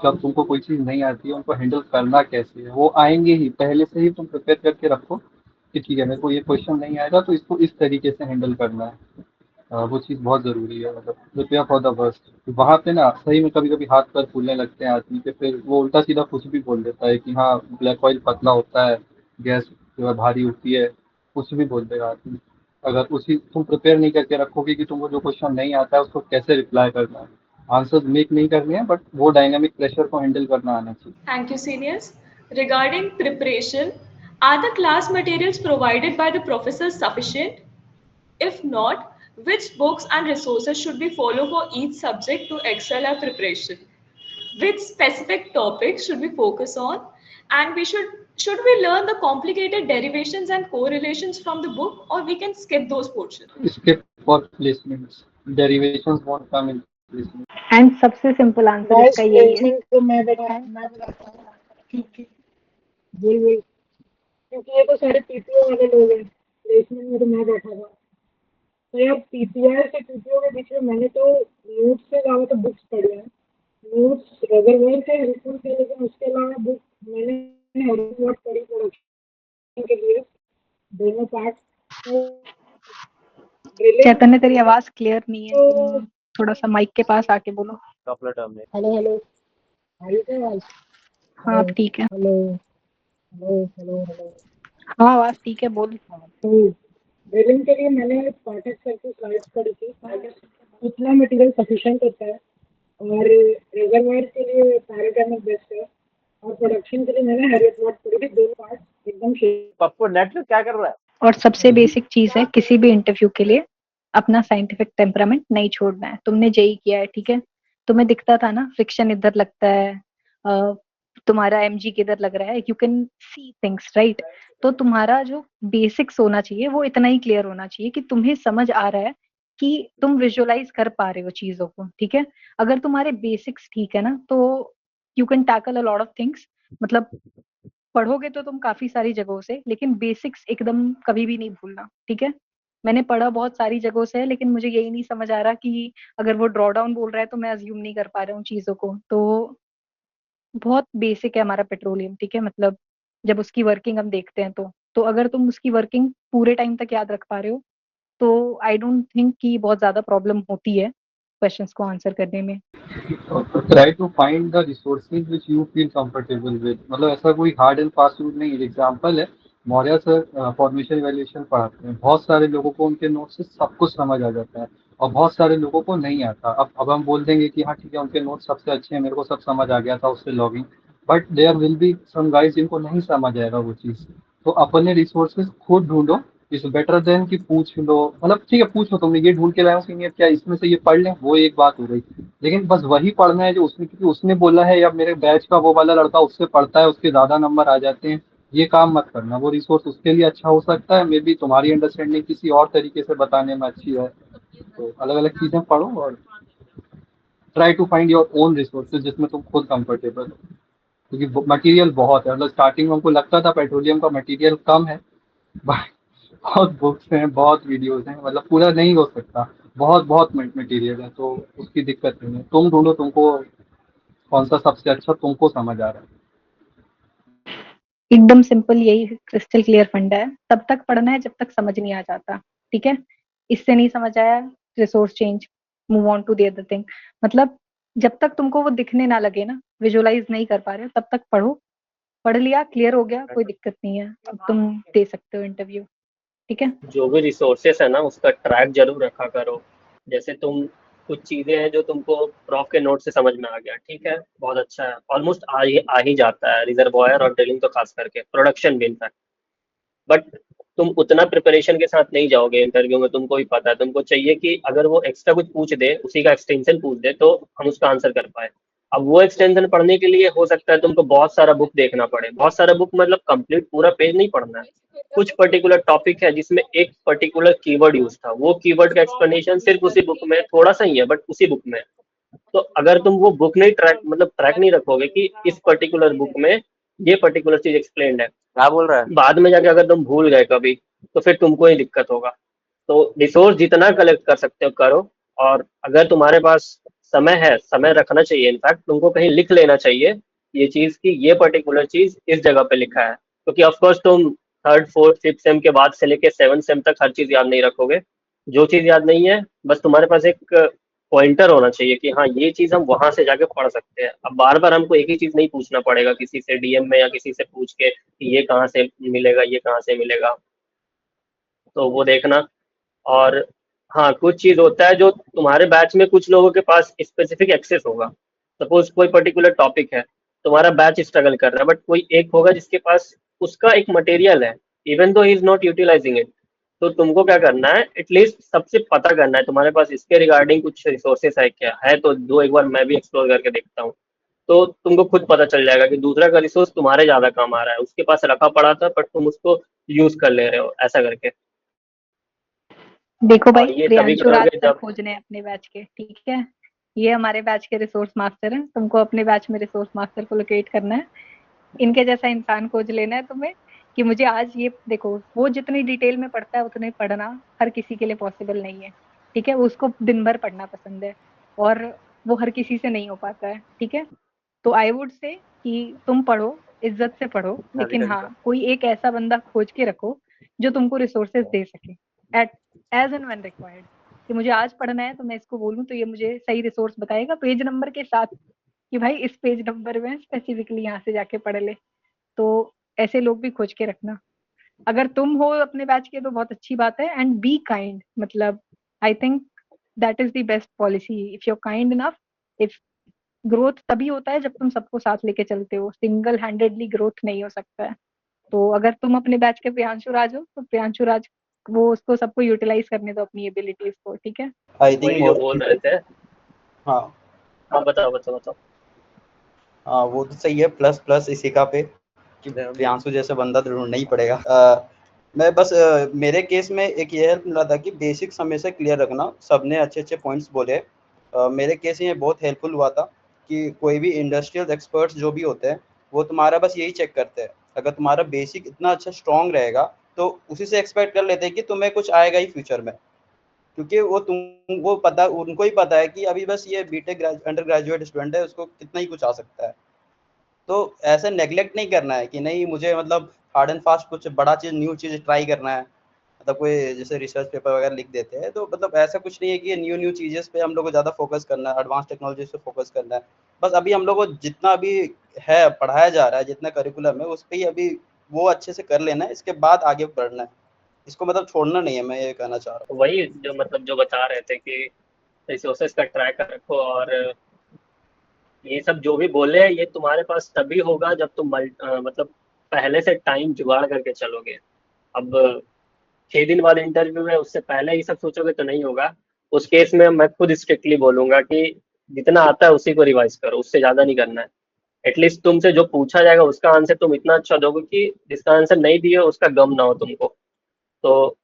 जब तुमको कोई चीज़ नहीं आती है उनको हैंडल करना कैसे है। वो आएंगे ही, पहले से ही तुम प्रिपेयर करके रखो कि ठीक है मेरे को ये क्वेश्चन नहीं आएगा तो इसको इस तरीके से हैंडल करना है। वो चीज़ बहुत ज़रूरी है। मतलब प्रिपेयर फॉर द वर्स्ट। वहाँ पे ना सही में कभी कभी हाथ पैर फूलने लगते हैं आदमी के, फिर वो उल्टा सीधा कुछ भी बोल देता है कि हाँ ब्लैक ऑयल पतला होता है, गैस जो है भारी होती है, कुछ भी बोल देगा आदमी। अगर उसी तुम प्रिपेयर नहीं करके रखोगे कि तुमको जो क्वेश्चन नहीं आता है उसको कैसे रिप्लाई करना है, आंसर मेक नहीं करने हैं, बट वो डायनामिक प्रेशर को हैंडल करना आना चाहिए। Thank you, seniors. Regarding preparation, are the class materials provided by the professors sufficient? If not, which books and resources should we follow for each subject to excel our preparation? Which specific topics should we focus on? And should we learn the complicated derivations and correlations from the book, or we can skip those portions? Skip for placements. Derivations won't come in placement. And सबसे simple answer guys इसका यही है। Placement तो मैं बताता हूँ क्योंकि वही वही क्योंकि ये तो सारे पीपीओ वाले लोग हैं, प्लेसमेंट में तो मैं बैठा था। तो यार पीपीआर से पीपीओ के बीच में मैंने तो नोट्स से ज्यादा तो बुक्स पढ़े हैं। नोट्स अगर से हेल्पफुल थे, लेकिन उसके अलावा बुक मैंने हैरी पॉटर पढ़ी प्रोडक्शन के लिए, दोनों पार्ट। तो ड्रिलिंग चैतन्य तेरी आवाज क्लियर नहीं है, तो तुम थोड़ा सा माइक के पास आके बोलो। हेलो हेलो, आ रही है आवाज? हाँ अब ठीक है। Hello hello hello hello. हाँ आवाज ठीक है, बोल। हाँ, तो ड्रिलिंग के लिए मैंने पाठक सर की स्लाइड्स पढ़ी थी। उतना मटेरियल सफिशिएंट होता है, और रिजर्वायर के लिए पैराडाइनमिक बेस्ट है, और प्रोडक्शन के लिए मैंने हैरी पॉटर पढ़ी थी, दोनों पार्ट एकदम पप्पू नेट में क्या कर रहा है? और सबसे बेसिक चीज है किसी भी इंटरव्यू के लिए, अपना साइंटिफिक टेम्परामेंट नहीं छोड़ना है। तुमने जेई किया है, ठीक है, तुम्हें दिखता था ना फ्रिक्शन इधर लगता है, तुम्हारा एमजी किधर लग रहा है, you can see things right. तो तुम्हारा जो बेसिक्स होना चाहिए वो इतना ही क्लियर होना चाहिए कि तुम्हें समझ आ रहा है कि तुम विजुअलाइज कर पा रहे हो चीजों को, ठीक है। अगर तुम्हारे बेसिक्स ठीक है ना, तो you can tackle a lot of things. मतलब पढ़ोगे तो तुम काफी सारी जगहों से, लेकिन बेसिक्स एकदम कभी भी नहीं भूलना, ठीक है। मैंने पढ़ा बहुत सारी जगहों से है, लेकिन मुझे यही नहीं समझ आ रहा कि अगर वो ड्रॉ डाउन बोल रहा है तो मैं अज्यूम नहीं कर पा रहा हूँ चीजों को। तो बहुत बेसिक है हमारा पेट्रोलियम, ठीक है। मतलब जब उसकी वर्किंग हम देखते हैं तो अगर तुम उसकी वर्किंग पूरे टाइम तक याद रख पा रहे हो, तो आई डोंट थिंक कि बहुत ज्यादा प्रॉब्लम होती है क्वेश्चंस को आंसर करने में। Try to find the resources which you feel comfortable with. मतलब ऐसा कोई हार्ड एंड फास्ट रूल नहीं है। एग्जाम्पल है, मौर्य सर फॉर्मेशन वैल्यूएशन पढ़ाते हैं। बहुत सारे लोगों को उनके नोट से सब कुछ समझ आ जाता है, और बहुत सारे लोगों को नहीं आता। अब हम बोल देंगे कि हाँ ठीक है, उनके नोट सबसे अच्छे हैं, मेरे को सब समझ आ गया था उससे लॉगिंग, but there will be some guys जिनको नहीं समझ आएगा वो चीज़। तो अपने रिसोर्सेज खुद ढूंढो, इज बेटर देन कि पूछ लो। मतलब ठीक है, पूछो, तुमने ये ढूंढ के लाए हो सीनियर, क्या इसमें से ये पढ़ लें, वो एक बात हो गई। लेकिन बस वही पढ़ना है जो उसने, क्योंकि उसने बोला है या मेरे बैच का वो वाला लड़का उससे पढ़ता है, उसके ज्यादा नंबर आ जाते हैं, ये काम मत करना। वो रिसोर्स उसके लिए अच्छा हो सकता है, मे बी तुम्हारी अंडरस्टैंडिंग किसी और तरीके से बताने में अच्छी है। तो अलग अलग चीजें पढ़ो और try to find your own resources जिसमें तुम खुद कंफर्टेबल हो। क्योंकि मटेरियल बहुत है। मतलब स्टार्टिंग में हमको लगता था पेट्रोलियम का मटेरियल कम है, बट बहुत बुक्स हैं, बहुत वीडियोस हैं, मतलब पूरा नहीं हो सकता। बहुत बहुत मटेरियल है, तो उसकी दिक्कत नहीं है। तुम ढूंढो तुमको कौन सा सबसे अच्छा तुमको समझ आ रहा है। एकदम सिंपल, यही क्रिस्टल क्लियर फंडा है। तब तक पढ़ना है जब तक समझ नहीं आ जाता, ठीक है। इससे नहीं समझ आया, resource change, move on to the other thing. मतलब जब तक तुमको वो दिखने ना लगे ना, विजुअलाइज नहीं कर पा रहे हो, तब तक पढ़ो। पढ़ लिया, क्लियर हो गया, कोई दिक्कत नहीं है, अब तुम दे सकते हो इंटरव्यू, ठीक है। जो भी रिसोर्सेस है ना उसका ट्रैक जरूर रखा करो। जैसे तुम कुछ चीजें हैं जो तुमको प्रॉफ के नोट से समझ में आ गया, ठीक है, बहुत अच्छा है, ऑलमोस्ट आ ही जाता है, रिजर्वायर और ड्रिलिंग तो खास करके, प्रोडक्शन भी इनफैक्ट। बट तुम उतना प्रिपरेशन के साथ नहीं जाओगे इंटरव्यू में, तुमको भी पता है। तुमको चाहिए कि अगर वो एक्स्ट्रा कुछ पूछ दे, उसी का एक्सटेंशन पूछ दे, तो हम उसका आंसर कर पाए। अब वो एक्सटेंशन पढ़ने के लिए हो सकता है तुमको बहुत सारा बुक देखना पड़े। बहुत सारा बुक मतलब कंप्लीट पूरा पेज नहीं पढ़ना है। कुछ पर्टिकुलर टॉपिक है जिसमें एक पर्टिकुलर कीवर्ड यूज था, वो कीवर्ड का एक्सप्लेनेशन सिर्फ उसी बुक में, थोड़ा सा ही है बट उसी बुक में। तो अगर तुम वो बुक नहीं ट्रैक नहीं रखोगे कि इस पर्टिकुलर बुक में ये पर्टिकुलर चीज एक्सप्लेन्ड है, क्या बोल रहा है? बाद में जाके अगर तुम भूल गए कभी, तो फिर तुमको ही दिक्कत होगा। तो रिसोर्स जितना कलेक्ट कर सकते हो करो। और अगर तुम्हारे पास समय है, समय रखना चाहिए, इनफैक्ट तुमको कहीं लिख लेना चाहिए ये चीज कि ये पर्टिकुलर चीज इस जगह पे लिखा है। क्योंकि ऑफकोर्स तुम थर्ड फोर्थ फिफ्थ सेम के बाद से लेके सेवन सेम तक हर चीज याद नहीं रखोगे। जो चीज याद नहीं है, बस तुम्हारे पास एक पॉइंटर होना चाहिए कि हाँ ये चीज हम वहां से जाके पढ़ सकते हैं। अब बार बार हमको एक ही चीज नहीं पूछना पड़ेगा किसी से डीएम में या किसी से पूछ के कि ये कहाँ से मिलेगा, ये कहाँ से मिलेगा। तो वो देखना। और हाँ, कुछ चीज होता है जो तुम्हारे बैच में कुछ लोगों के पास स्पेसिफिक एक्सेस होगा। सपोज कोई पर्टिकुलर टॉपिक है, तुम्हारा बैच स्ट्रगल कर रहा है, बट कोई एक होगा जिसके पास उसका एक मटेरियल है, even though he is not utilizing it. तो तुमको क्या करना है, एटलीस्ट सबसे पता करना है तुम्हारे पास इसके रिगार्डिंग कुछ रिसोर्सेस है क्या, है तो दो, एक बार मैं भी एक्सप्लोर करके देखता हूँ। तो तुमको खुद पता चल जाएगा कि दूसरा का रिसोर्स तुम्हारे ज्यादा काम आ रहा है, उसके पास रखा पड़ा था बट तुम उसको यूज कर ले रहे हो, ऐसा करके। देखो भाई, और ये तभी प्रियांशु राज करोगे सर जब, खोजने हैं अपने बैच के, ठीक है? ये हमारे बैच के रिसोर्स मास्टर हैं, तुमको अपने बैच में रिसोर्स मास्टर को लोकेट करना है। इनके जैसा इंसान खोज लेना है तुम्हें कि मुझे आज ये देखो, वो जितनी डिटेल में पढ़ता है उतने पढ़ना हर किसी के लिए पॉसिबल नहीं है, ठीक है? उसको दिन भर पढ़ना पसंद है और वो हर किसी से नहीं हो पाता है, ठीक है? तो आई वुड से कि तुम पढ़ो, इज्जत से पढ़ो, हाँ जी लेकिन हाँ जी। हाँ, कोई एक ऐसा बंदा खोज के रखो जो तुमको रिसोर्सेज दे सके at as and when required. कि मुझे आज पढ़ना है तो मैं इसको बोलूँ तो ये मुझे सही रिसोर्स बताएगा पेज नंबर के साथ, कि भाई इस पेज नंबर में स्पेसिफिकली यहाँ से जाके पढ़ ले। तो ऐसे लोग भी खोज के रखना। अगर तुम हो अपने बैच के तो बहुत अच्छी बात है, एंड बी काइंड, मतलब I think that is the best policy. If you are kind enough, if growth तभी होता है जब तुम सबको साथ लेके चलते हो, सिंगल हैंडेडली ग्रोथ नहीं हो सकता है। तो अगर तुम अपने बैच के प्रियांशु राज हो तो प्रियांशु राज, वो उसको सबको यूटिलाइज करने दो अपनी एबिलिटीज को, ठीक है? आई थिंक वही जो बोल रहे थे। हाँ। हाँ बताओ बताओ बताओ। हाँ वो तो सही है, प्लस प्लस इसी का पे कि प्रियांशु जैसा बंदा तो ढूंढना ही पड़ेगा। मैं बस मेरे केस में एक ये हेल्प मिला था कि बेसिक्स हमेशा क्लियर रखना। सबने अच्छे अच्छे पॉइंट्स बोले। मेरे केस में ये बहुत हेल्पफुल हुआ था कि कोई भी इंडस्ट्रियल एक्सपर्ट्स जो भी होते हैं वो तुम्हारा बस यही चेक करते हैं, अगर तुम्हारा बेसिक इतना अच्छा स्ट्रॉन्ग रहेगा तो उसी से एक्सपेक्ट कर लेते हैं कि तुम्हें कुछ आएगा ही फ्यूचर में, क्योंकि वो पता, उनको ही पता है कि अभी बस ये बीटेक अंडर ग्रेजुएट स्टूडेंट है, उसको कितना ही कुछ आ सकता है। तो ऐसे नेग्लेक्ट नहीं करना है कि नहीं मुझे मतलब हार्ड एंड फास्ट कुछ बड़ा चीज़, न्यू चीज़ ट्राई करना है। मतलब कोई जैसे रिसर्च पेपर वगैरह लिख देते हैं, तो मतलब ऐसा कुछ नहीं है कि न्यू न्यू चीज़ें पे हम लोग को ज़्यादा फोकस करना है, एडवांस टेक्नोलॉजीज़ पे फोकस करना है। बस अभी हम लोग को जितना अभी है पढ़ाया जा रहा है, जितना करिकुलम है उस पे ही अभी वो अच्छे से कर लेना है, इसके बाद आगे बढ़ना है। इसको मतलब छोड़ना नहीं है, मैं ये कहना चाह रहा हूँ। वही जो मतलब जो बता रहे थे कि रिसोर्सेज का ट्रैक रखो, और ये सब जो भी बोले हैं ये तुम्हारे पास तभी होगा जब तुम मतलब पहले से टाइम जुगाड़ करके चलोगे। अब 6 दिन बाद इंटरव्यू है, उससे पहले ये सब सोचोगे तो नहीं होगा। उस केस में मैं खुद स्ट्रिक्टली बोलूंगा कि जितना आता है उसी को रिवाइज करो, उससे ज्यादा नहीं करना है। एटलीस्ट तुमसे जो पूछा जाएगा उसका आंसर तुम इतना अच्छा दोगे कि जिसका आंसर नहीं दिए उसका गम ना हो तुमको। तो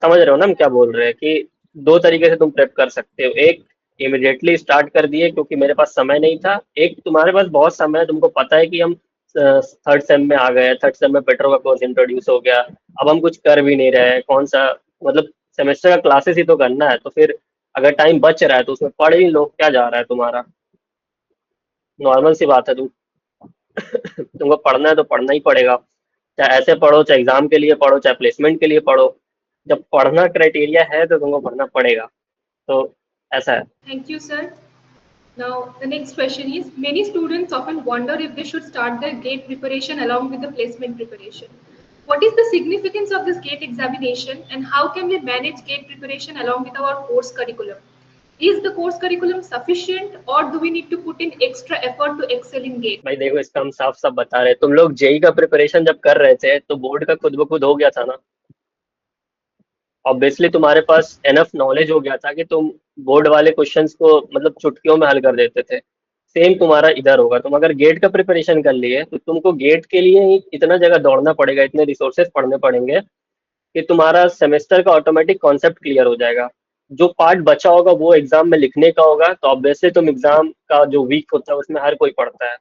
समझ रहे हो ना हम क्या बोल रहे हैं, कि दो तरीके से तुम प्रेप कर सकते हो। एक, इमिडिएटली स्टार्ट कर दिए क्योंकि मेरे पास समय नहीं था। एक, तुम्हारे पास बहुत समय है, तुमको पता है कि हम थर्ड सेम में आ गए, थर्ड सेम में पेट्रो का कोर्स इंट्रोड्यूस हो गया, अब हम कुछ कर भी नहीं रहे हैं, कौन सा मतलब सेमेस्टर का क्लासेस ही तो करना है। तो फिर अगर टाइम बच रहा है तो उसमें पढ़ ही लो, क्या जा रहा है तुम्हारा। नॉर्मल सी बात है। तुमको पढ़ना है तो पढ़ना ही पड़ेगा, चाहे ऐसे पढ़ो, चाहे एग्जाम के लिए पढ़ो, चाहे प्लेसमेंट के लिए पढ़ो। जब पढ़ना क्राइटेरिया है तो तुमको पढ़ना पड़ेगा। तो ऐसा है। Thank you, sir. Now, the next question is, many students often wonder if they should start their GATE preparation along with the placement preparation. What is the significance of this GATE examination and how can we manage GATE preparation along with our course curriculum? Is the course curriculum sufficient or do we need to put in extra effort to excel in GATE? भाई देखो, इसका हम साफ साफ बता रहे हैं। तुम लोग जेई का प्रिपरेशन जब कर रहे थे तो बोर्ड का खुद ब खुद हो गया था ना। ऑब्वियसली तुम्हारे पास एनफ नॉलेज हो गया था कि तुम बोर्ड वाले क्वेश्चंस को मतलब चुटकियों में हल कर देते थे। सेम तुम्हारा इधर होगा। तुम अगर गेट का प्रिपरेशन कर लिए तो तुमको गेट के लिए ही इतना जगह दौड़ना पड़ेगा, इतने रिसोर्सेज पढ़ने पड़ेंगे कि तुम्हारा सेमेस्टर का ऑटोमेटिक कॉन्सेप्ट क्लियर हो जाएगा। जो पार्ट बचा होगा वो एग्जाम में लिखने का होगा। तो ऑब्वियसली तुम एग्जाम का जो वीक होता है उसमें हर कोई पढ़ता है।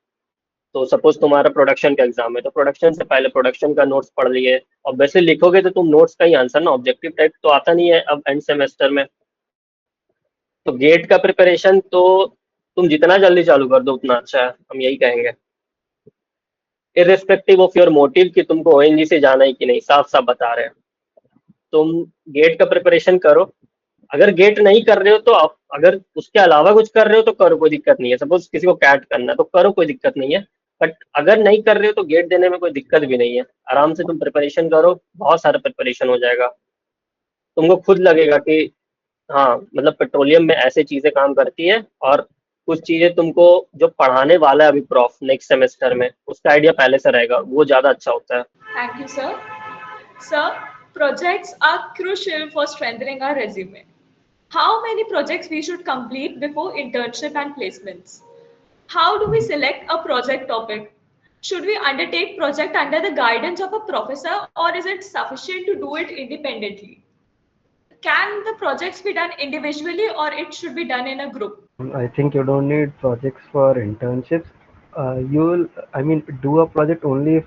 तो सपोज तुम्हारा प्रोडक्शन का एग्जाम है तो प्रोडक्शन से पहले प्रोडक्शन का नोट्स पढ़ लिए। ऑब्वियसली लिखोगे तो तुम नोट्स का ही आंसर ना, ऑब्जेक्टिव टाइप तो आता नहीं है अब एंड सेमेस्टर में। तो गेट का प्रिपरेशन तो तुम जितना जल्दी चालू कर दो उतना अच्छा है, हम यही कहेंगे। इर्रेस्पेक्टिव ऑफ योर मोटिव कि तुमको ओएनजी से जाना है कि नहीं, साफ साफ बता रहे हैं। तुम गेट का प्रिपरेशन करो। अगर गेट नहीं कर रहे हो तो आप अगर उसके अलावा कुछ कर रहे हो तो करो, कोई दिक्कत नहीं है। सपोज किसी को कैट करना है तो करो, कोई दिक्कत नहीं है। बट अगर नहीं कर रहे हो तो गेट देने में कोई दिक्कत भी नहीं है। आराम से तुम प्रिपरेशन करो, बहुत सारा प्रिपरेशन हो जाएगा। तुमको खुद लगेगा कि हाँ मतलब पेट्रोलियम में ऐसे चीजें काम करती है, और कुछ चीजें तुमको जो पढ़ाने वाला है अभी प्रॉफ नेक्स्ट सेमेस्टर में उसका आइडिया पहले से रहेगा, वो ज्यादा अच्छा होता है। Thank you, sir. Sir, Projects are crucial for strengthening our resume. How many projects we should complete before internship and placements? How do we select a project topic? Should we undertake project under the guidance of a professor or is it sufficient to do it independently? Can the projects be done individually or it should be done in a group? I think you don't need projects for internships. I mean, do a project only if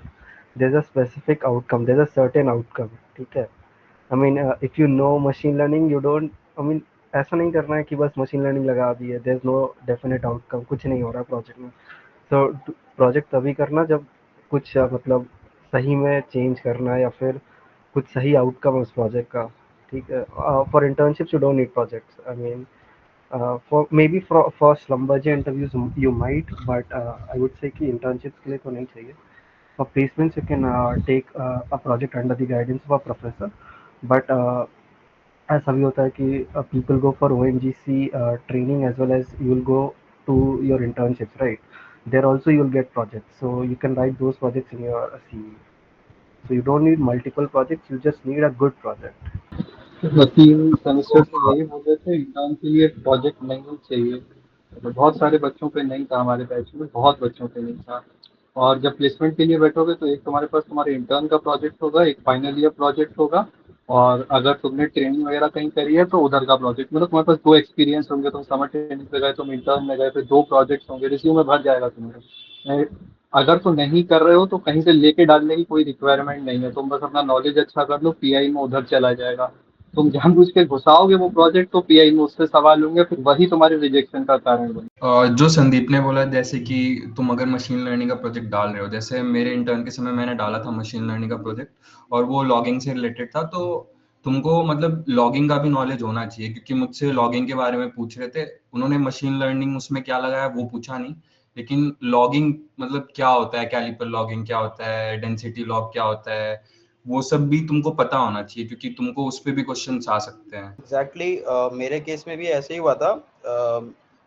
there's a specific outcome, there's a certain outcome. Okay. I mean, if you know machine learning, you don't, I mean, ऐसा नहीं करना है कि बस machine learning लगा दी है, there's no definite outcome, कुछ नहीं हो रहा प्रोजेक्ट में. तो प्रोजेक्ट तभी करना जब कुछ मतलब सही में चेंज करना है या फिर कुछ सही आउटकम है उस प्रोजेक्ट का. ठीक है. For internships you don't need projects. I mean, for slumberjay interviews you might, but I would say कि internships के लिए तो नहीं चाहिए. For placements you can take a project under the guidance of a professor, but ऐसा भी होता है कि people go for ONGC training as well as you will go to your internships, right? There also you will get projects, so you can write those projects in your CV. So you don't need multiple projects, you just need a good project. 3 semester से यही बोल रहे थे exam के लिए project नहीं चाहिए. तो बहुत सारे बच्चों पे नहीं था, हमारे बैच में बहुत बच्चों पे नहीं था. और जब प्लेसमेंट के लिए बैठोगे तो एक तुम्हारे पास तुम्हारे इंटर्न का प्रोजेक्ट होगा, एक फाइनल ईयर प्रोजेक्ट होगा, और अगर तुमने ट्रेनिंग वगैरह कहीं करी है तो उधर का प्रोजेक्ट. मतलब तुम्हारे पास 2 एक्सपीरियंस होंगे. तुम समर ट्रेनिंग पे गए, तुम इंटर्न में गए, फिर 2 प्रोजेक्ट्स होंगे, रिज्यूम में भर जाएगा तुम्हारे. अगर तुम नहीं कर रहे हो तो कहीं से लेके डालने की कोई रिक्वायरमेंट नहीं है. तुम बस अपना नॉलेज अच्छा कर लो, पीआई में उधर चला जाएगा. तुम जानबूझ के घुसाओगे वो प्रोजेक्ट तो पीआई में उससे सवाल होंगे, फिर वही तुम्हारे रिजेक्शन का कारण बने. जो संदीप ने बोला, जैसे कि तुम अगर मशीन लर्निंग का प्रोजेक्ट डाल रहे हो, जैसे मेरे इंटर्न के समय मैंने डाला था मशीन लर्निंग का प्रोजेक्ट, और वो लॉगिंग से रिलेटेड था. तो तुमको मतलब लॉगिंग का भी नॉलेज होना चाहिए, क्योंकि मुझसे लॉगिंग के बारे में पूछ रहे थे. उन्होंने मशीन लर्निंग उसमें क्या लगाया वो पूछा नहीं, लेकिन लॉगिंग मतलब क्या होता है, कैलिपर लॉगिंग क्या होता है, डेंसिटी लॉग क्या होता है, वो सब भी तुमको पता होना चाहिए, क्योंकि तुमको उस पर भी क्वेश्चन आ सकते हैं. एग्जैक्टली मेरे केस में भी ऐसे ही हुआ था.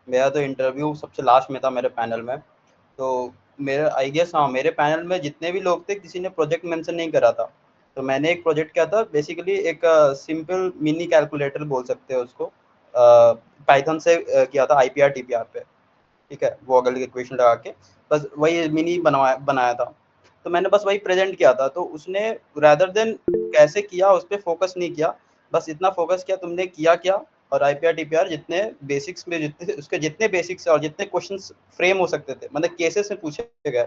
मेरा तो इंटरव्यू सबसे लास्ट में था मेरे पैनल में. तो मेरा आई गेस, हाँ, मेरे पैनल में जितने भी लोग थे किसी ने प्रोजेक्ट मेंशन नहीं करा था. तो मैंने एक प्रोजेक्ट किया था, बेसिकली एक सिंपल मिनी कैलकुलेटर बोल सकते हैं उसको. पाइथन से किया था IPR TPR पे. ठीक है, वोगल के इक्वेशन लगा के बस वही मिनी बनाया था. तो मैंने बस वही प्रेजेंट किया था. तो उसने रादर देन कैसे किया उस पर फोकस नहीं किया, बस इतना फोकस किया तुमने किया क्या. और IPR TPR जितने बेसिक्स में जितने उसके जितने बेसिक्स और जितने क्वेश्चंस फ्रेम हो सकते थे, मतलब केसेस में पूछे गए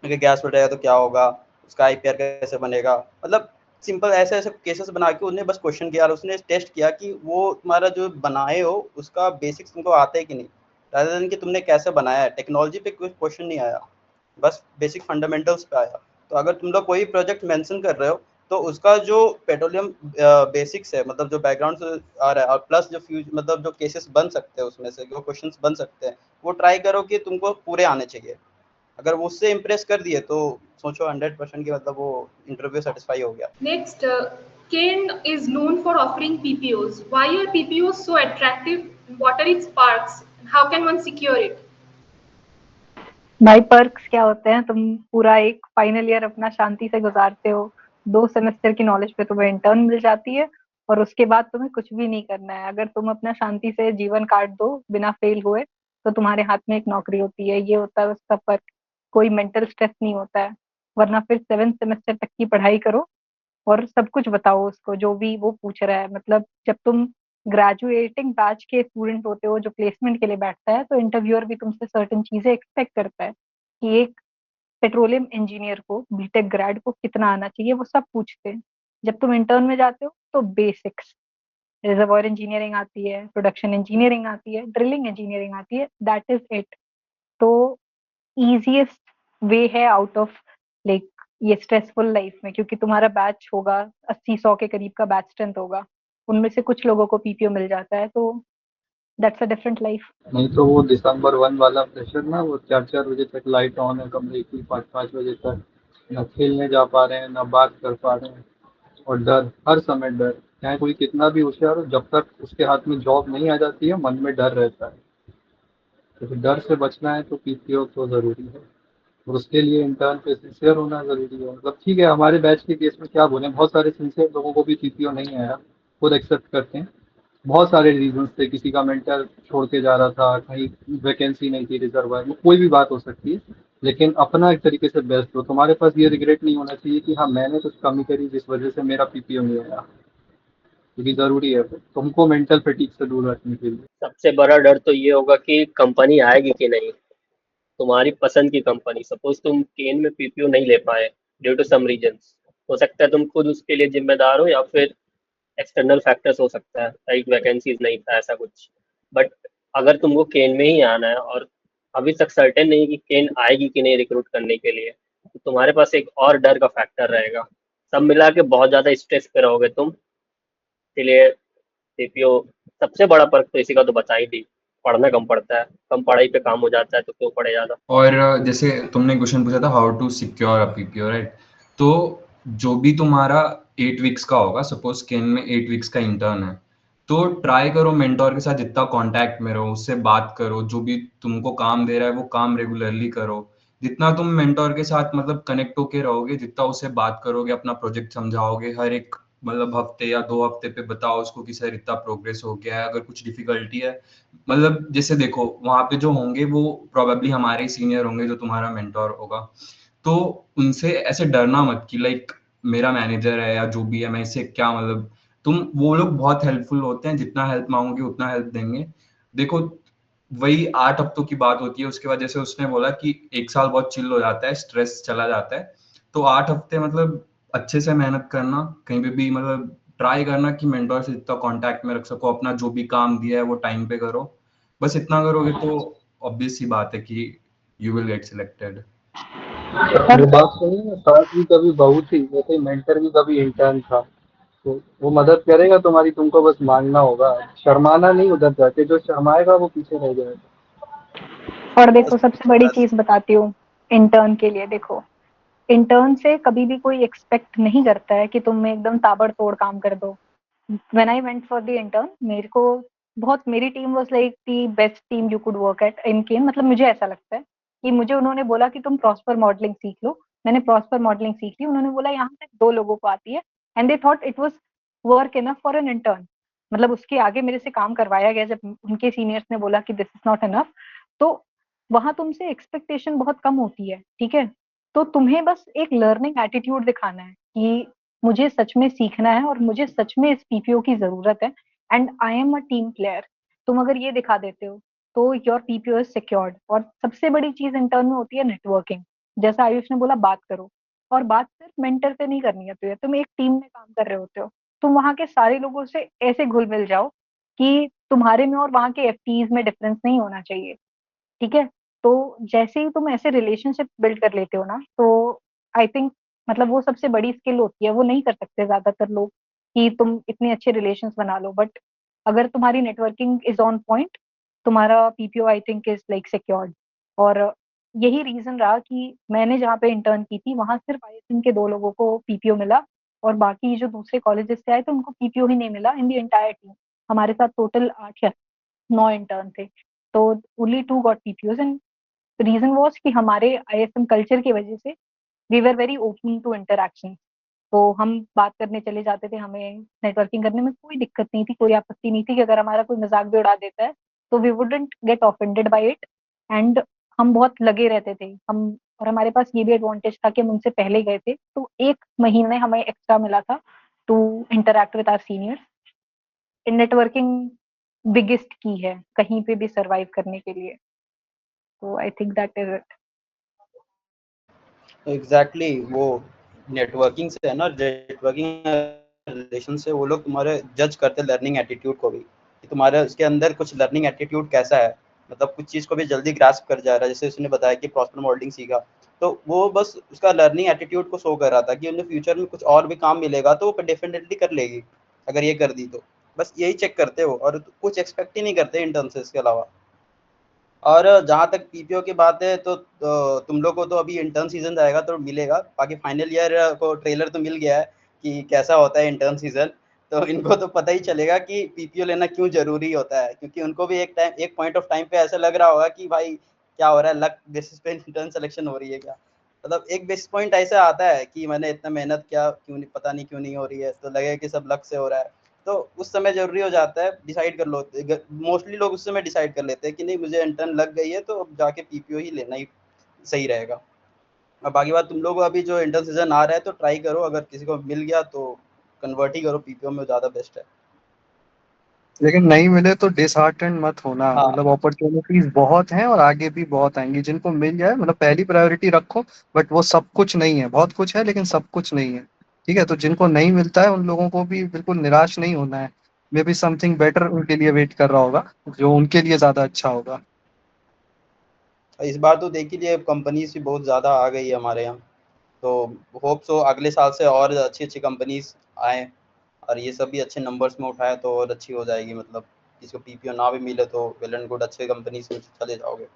कि गैस फटेगा तो क्या होगा, उसका IPR कैसे बनेगा, मतलब सिंपल ऐसे ऐसे केसेस बना के उन्हें बस क्वेश्चन किया और उसने टेस्ट किया कि वो तुम्हारा जो बनाए हो उसका बेसिक्स तुमको आता है कि नहीं. रादर देन कि तुमने कैसे बनाया है, टेक्नोलॉजी पे कोई क्वेश्चन नहीं आया, बस बेसिक फंडामेंटल्स पे आया. तो अगर तुम लोग कोई प्रोजेक्ट मेंशन कर रहे हो तो उसका जो पेट्रोलियम बेसिक्स है, मतलब जो बैकग्राउंड से आ रहा है, और प्लस जो मतलब जो केसेस बन सकते हैं उसमें से जो क्वेश्चंस बन सकते हैं, वो ट्राई करो कि तुमको पूरे आने चाहिए. अगर वो उससे इम्प्रेस कर दिए तो सोचो 100% की मतलब वो इंटरव्यू सेटिस्फाई हो गया. Next, Kane is known for offering PPOs. Why are PPOs so attractive? What are its perks? How can one secure it? भाई पर्क्स क्या होते हैं? तुम पूरा एक फाइनल ईयर अपना शांति से गुजारते हो, 2 सेमेस्टर की नॉलेज पे तुम्हें इंटर्न मिल जाती है, और उसके बाद तुम्हें कुछ भी नहीं करना है. अगर तुम अपना शांति से जीवन काट दो बिना फेल हुए तो तुम्हारे हाथ में एक नौकरी होती है. ये होता है उसका पर्क. कोई मेंटल स्ट्रेस नहीं होता है. वरना फिर 7 सेमेस्टर तक की पढ़ाई करो और सब कुछ बताओ उसको जो भी वो पूछ रहा है. मतलब जब तुम ग्रेजुएटिंग बैच के स्टूडेंट होते हो जो प्लेसमेंट के लिए बैठता है, तो इंटरव्यूअर भी तुमसे सर्टेन चीजें एक्सपेक्ट करता है कि एक पेट्रोलियम इंजीनियर को, बीटेक ग्रेड को कितना आना चाहिए, वो सब पूछते हैं. जब तुम इंटर्न में जाते हो तो बेसिक्स, रिजर्वॉयर इंजीनियरिंग आती है, प्रोडक्शन इंजीनियरिंग आती है, ड्रिलिंग इंजीनियरिंग आती है, दैट इज इट. तो इजीएस्ट वे है आउट ऑफ लाइक ये स्ट्रेसफुल लाइफ में, क्योंकि तुम्हारा बैच होगा 80-100 के करीब का बैच स्ट्रेंथ होगा, उनमें से कुछ लोगों को पीपीओ मिल जाता है. तो दैट्स अ डिफरेंट लाइफ. नहीं तो वो दिसंबर 1 वाला प्रेशर ना, वो 4-4 बजे तक लाइट ऑन है कमरे की, 5-5 बजे तक ना खेलने जा पा रहे हैं ना बात कर पा रहे हैं. और डर, हर समय डर. चाहे कोई कितना भी होशियार हो, जब तक उसके हाथ में जॉब नहीं आ जाती है मन में डर रहता है. तो फिर डर से बचना है तो पीपीओ तो जरूरी है. और उसके लिए इंटर्न पे सिंसियर होना जरूरी है। मतलब ठीक है, हमारे बैच के केस में क्या बोले, बहुत सारे सिंसियर लोगों को भी पीपीओ नहीं आया, खुद एक्सेप्ट करते हैं। बहुत सारे रीजन थे, किसी का मेंटर छोड़ के जा रहा था, कहीं वैकेंसी नहीं थी रिजर्व में, कोई भी बात हो सकती है। लेकिन अपना एक तरीके से बेस्ट हो, तुम्हारे पास ये रिग्रेट नहीं होना चाहिए कि हाँ मैंने कुछ कमी करी जिस वजह से मेरा पीपीओ नहीं आया, क्योंकि जरूरी है तुमको मेंटल फटीग से दूर रखने के लिए। सबसे बड़ा डर तो ये होगा कि कंपनी आएगी कि नहीं, तुम्हारी पसंद की कंपनी। सपोज तुम केन में पीपीयू नहीं ले पाए ड्यू टू सम रीजंस, हो सकता है तुम खुद उसके लिए जिम्मेदार हो, या फिर एक्सटर्नल फैक्टर्स हो सकता है, लाइक वैकेंसीज नहीं था, ऐसा कुछ। बट अगर तुमको केन में ही आना है और अभी तक सर्टेन नहीं कि केन आएगी कि नहीं रिक्रूट करने के लिए, तो तुम्हारे पास एक और डर का फैक्टर रहेगा। सब मिला के बहुत ज़्यादा स्ट्रेस पे रहोगे तुम। इसलिए सीपीओ, सबसे बड़ा फर्क तो इसी का तो बता ही दी, पढ़ना कम पड़ता है, कम पढ़ाई पे काम हो जाता है, तो क्यों पढ़े ज़्यादा। और जैसे तुमने क्वेश्चन पूछा था how to secure a PPO, right? तो जो भी तुम्हारा 8 वीक्स का होगा, सपोज केन में 8 वीक्स का इंटर्न है, तो ट्राई करो मेंटोर के साथ जितना कांटेक्ट में रहो, उससे बात करो, जो भी तुमको काम दे रहा है वो काम रेगुलरली करो। जितना तुम मेंटोर के साथ मतलब कनेक्ट होके रहोगे, जितना उससे बात करोगे, अपना प्रोजेक्ट समझाओगे, हर एक मतलब हफ्ते या 2 हफ्ते पे बताओ उसको कि सर इतना प्रोग्रेस हो गया है, अगर कुछ डिफिकल्टी है। मतलब जैसे देखो वहाँ पे जो होंगे वो प्रोबेबली हमारे सीनियर होंगे, जो तुम्हारा मेंटोर होगा, तो उनसे ऐसे डरना मत कि लाइक मेरा मैनेजर है या जो भी है, मैं इससे क्या मतलब। तुम, वो लोग बहुत हेल्पफुल होते हैं, जितना हेल्प मांगोगे उतना हेल्प देंगे। देखो वही 8 हफ्तों की बात होती है, उसके बाद जैसे उसने बोला कि 1 साल बहुत चिल हो जाता है, स्ट्रेस चला जाता है। तो 8 हफ्ते मतलब अच्छे से मेहनत करना, कहीं पे भी मतलब ट्राई करना कि मेंटोर से जितना कांटेक्ट में रख सको, अपना जो भी काम दिया है वो टाइम पे करो। बस इतना करोगे तो ऑब्वियस सी बात है कि यू विल गेट सिलेक्टेड। ये बात सही है, साथ भी कभी बहू थी, जैसे मेंटर भी कभी इंटर्न था, तो वो मदद करेगा तुम्हारी, तुमको बस मांगना होगा, शर्माना नहीं उधर जाके, जो शर्माएगा वो पीछे रह जाएगा। और देखो सबसे बड़ी चीज बताती हूँ इंटर्न के लिए। देखो इंटर्न से कभी भी कोई एक्सपेक्ट नहीं करता है कि तुम एकदम ताबड़तोड़ काम कर दो। When I went for the intern, मेरे को बहुत, मेरी team was like the best team you could work at इन केन। मतलब मुझे ऐसा लगता है कि मुझे उन्होंने बोला कि तुम प्रॉस्पर मॉडलिंग सीख लो। मैंने प्रॉस्पर मॉडलिंग सीख ली। उन्होंने बोला यहाँ तक 2 लोगों को आती है, and they thought it was work enough for an intern. मतलब उसके आगे मेरे से काम करवाया गया जब उनके सीनियर्स ने बोला कि दिस इज नॉट इनफ। तो वहां तुमसे एक्सपेक्टेशन बहुत कम होती है, ठीक है? तो तुम्हें बस एक लर्निंग एटीट्यूड दिखाना है कि मुझे सच में सीखना है और मुझे सच में इस पीपीओ की जरूरत है, and I am a team player. तुम अगर ये दिखा देते हो तो योर पीपीओ इज सिक्योर्ड। और सबसे बड़ी चीज इंटर्न में होती है नेटवर्किंग। जैसा आयुष ने बोला, बात करो। और बात सिर्फ मेंटर से नहीं करनी है, तुम एक टीम में काम कर रहे होते हो, तुम वहां के सारे लोगों से ऐसे घुल मिल जाओ कि तुम्हारे में और वहां के एफटीज में डिफरेंस नहीं होना चाहिए, ठीक है? तो जैसे ही तुम ऐसे रिलेशनशिप बिल्ड कर लेते हो ना, तो आई थिंक मतलब वो सबसे बड़ी स्किल होती है, वो नहीं कर सकते ज्यादातर लोग कि तुम इतने अच्छे रिलेशंस बना लो। बट अगर तुम्हारी नेटवर्किंग इज ऑन पॉइंट, तुम्हारा PPO I think is like secured. और यही रीजन रहा कि मैंने जहाँ पे इंटर्न की थी वहां सिर्फ आईएसएम के 2 लोगों को पीपीओ मिला, और बाकी जो दूसरे कॉलेजेस से आए थे उनको पीपीओ ही नहीं मिला इन द एंटायर टीम। हमारे साथ टोटल 8 या 9 इंटर्न थे, तो only 2 got PPOs. And reason was कि हमारे आईएसएम कल्चर की वजह से we were very open to interaction. तो हम बात करने चले जाते थे, हमें नेटवर्किंग करने में कोई दिक्कत नहीं थी, कोई आपत्ति नहीं थी कि अगर हमारा कोई मजाक भी उड़ा देता है तो we wouldn't get offended by it. And हम बहुत लगे रहते थे हम। और हमारे पास ये भी एडवांटेज था कि हम उनसे पहले गए थे, तो 1 महीने हमें एक्स्ट्रा मिला था to interact with our seniors. Networking biggest की है कहीं पे भी सरवाइव करने के लिए। तो I think that is it. Exactly वो नेटवर्किंग से है ना, नेटवर्किंग रिलेशन से वो लोग तुम्हारे जज करते हैं लर्निंग एटीट्यूड को भी, कि तुम्हारे उसके अंदर कुछ लर्निंग एटीट्यूड कैसा है, मतलब कुछ चीज़ को भी जल्दी ग्रास्प कर जा रहा है। जैसे उसने बताया कि प्रॉस्पर मॉडलिंग सीखा, तो वो बस उसका लर्निंग एटीट्यूड को शो कर रहा था कि उन्हें फ्यूचर में कुछ और भी काम मिलेगा तो वो डेफिनेटली कर लेगी अगर ये कर दी तो। बस यही चेक करते हो और कुछ एक्सपेक्ट ही नहीं करते इंटर्न से इसके अलावा। और जहाँ तक पीपीओ की बात है तो तुम लोग को तो अभी इंटर्न सीजन जाएगा तो मिलेगा, बाकी फाइनल ईयर को ट्रेलर तो मिल गया है कि कैसा होता है इंटर्न सीजन। तो इनको तो पता ही चलेगा कि पीपीओ लेना क्यों जरूरी होता है, क्योंकि उनको भी एक पॉइंट ऑफ टाइम पे ऐसा लग रहा होगा कि भाई क्या हो रहा है, लक बेसिस पे इंटर्न सिलेक्शन हो रही है क्या? मतलब एक बेसिस पॉइंट ऐसा आता है कि मैंने इतना मेहनत किया, क्यों नहीं, पता नहीं क्यों नहीं हो रही है, तो लगे कि सब लक से हो रहा है। तो उस समय ज़रूरी हो जाता है डिसाइड कर लो, मोस्टली लोग उस समय डिसाइड कर लेते हैं कि नहीं मुझे इंटर्न लग गई है, तो अब जाके पीपीओ ही लेना ही सही रहेगा। और बाकी बात, तुम लोग अभी जो इंटर्न सीजन आ रहा है तो ट्राई करो, अगर किसी को मिल गया तो कन्वर्ट ही करो पीपीओ में, ज़्यादा बेस्ट है। लेकिन नहीं मिले तो डिसहार्टेंड मत होना, हाँ, मतलब अपॉर्चुनिटीज बहुत हैं और आगे भी बहुत आएंगी। जिनको मिल जाए मतलब पहली प्रायोरिटी रखो, बट वो सब कुछ नहीं है, बहुत कुछ है लेकिन सब कुछ नहीं है। ठीक है, तो जिनको नहीं मिलता है उन लोगों को भी बिल्कुल निराश नहीं होना है। मे बी समथिंग बेटर उनके लिए वेट कर रहा होगा, जो उनके लिए ज्यादा अच्छा होगा। इस बार तो देख ही लिए, कंपनीज भी बहुत ज़्यादा आ गई है हमारे यहाँ, तो होप सो अगले साल से और अच्छी अच्छी कंपनीज आए और ये सब भी अच्छे नंबर्स में उठाए तो और अच्छी हो जाएगी। मतलब किसी को पीपीओ ना भी मिले तो वेल एंड गुड, अच्छे कंपनीज में चले जाओगे।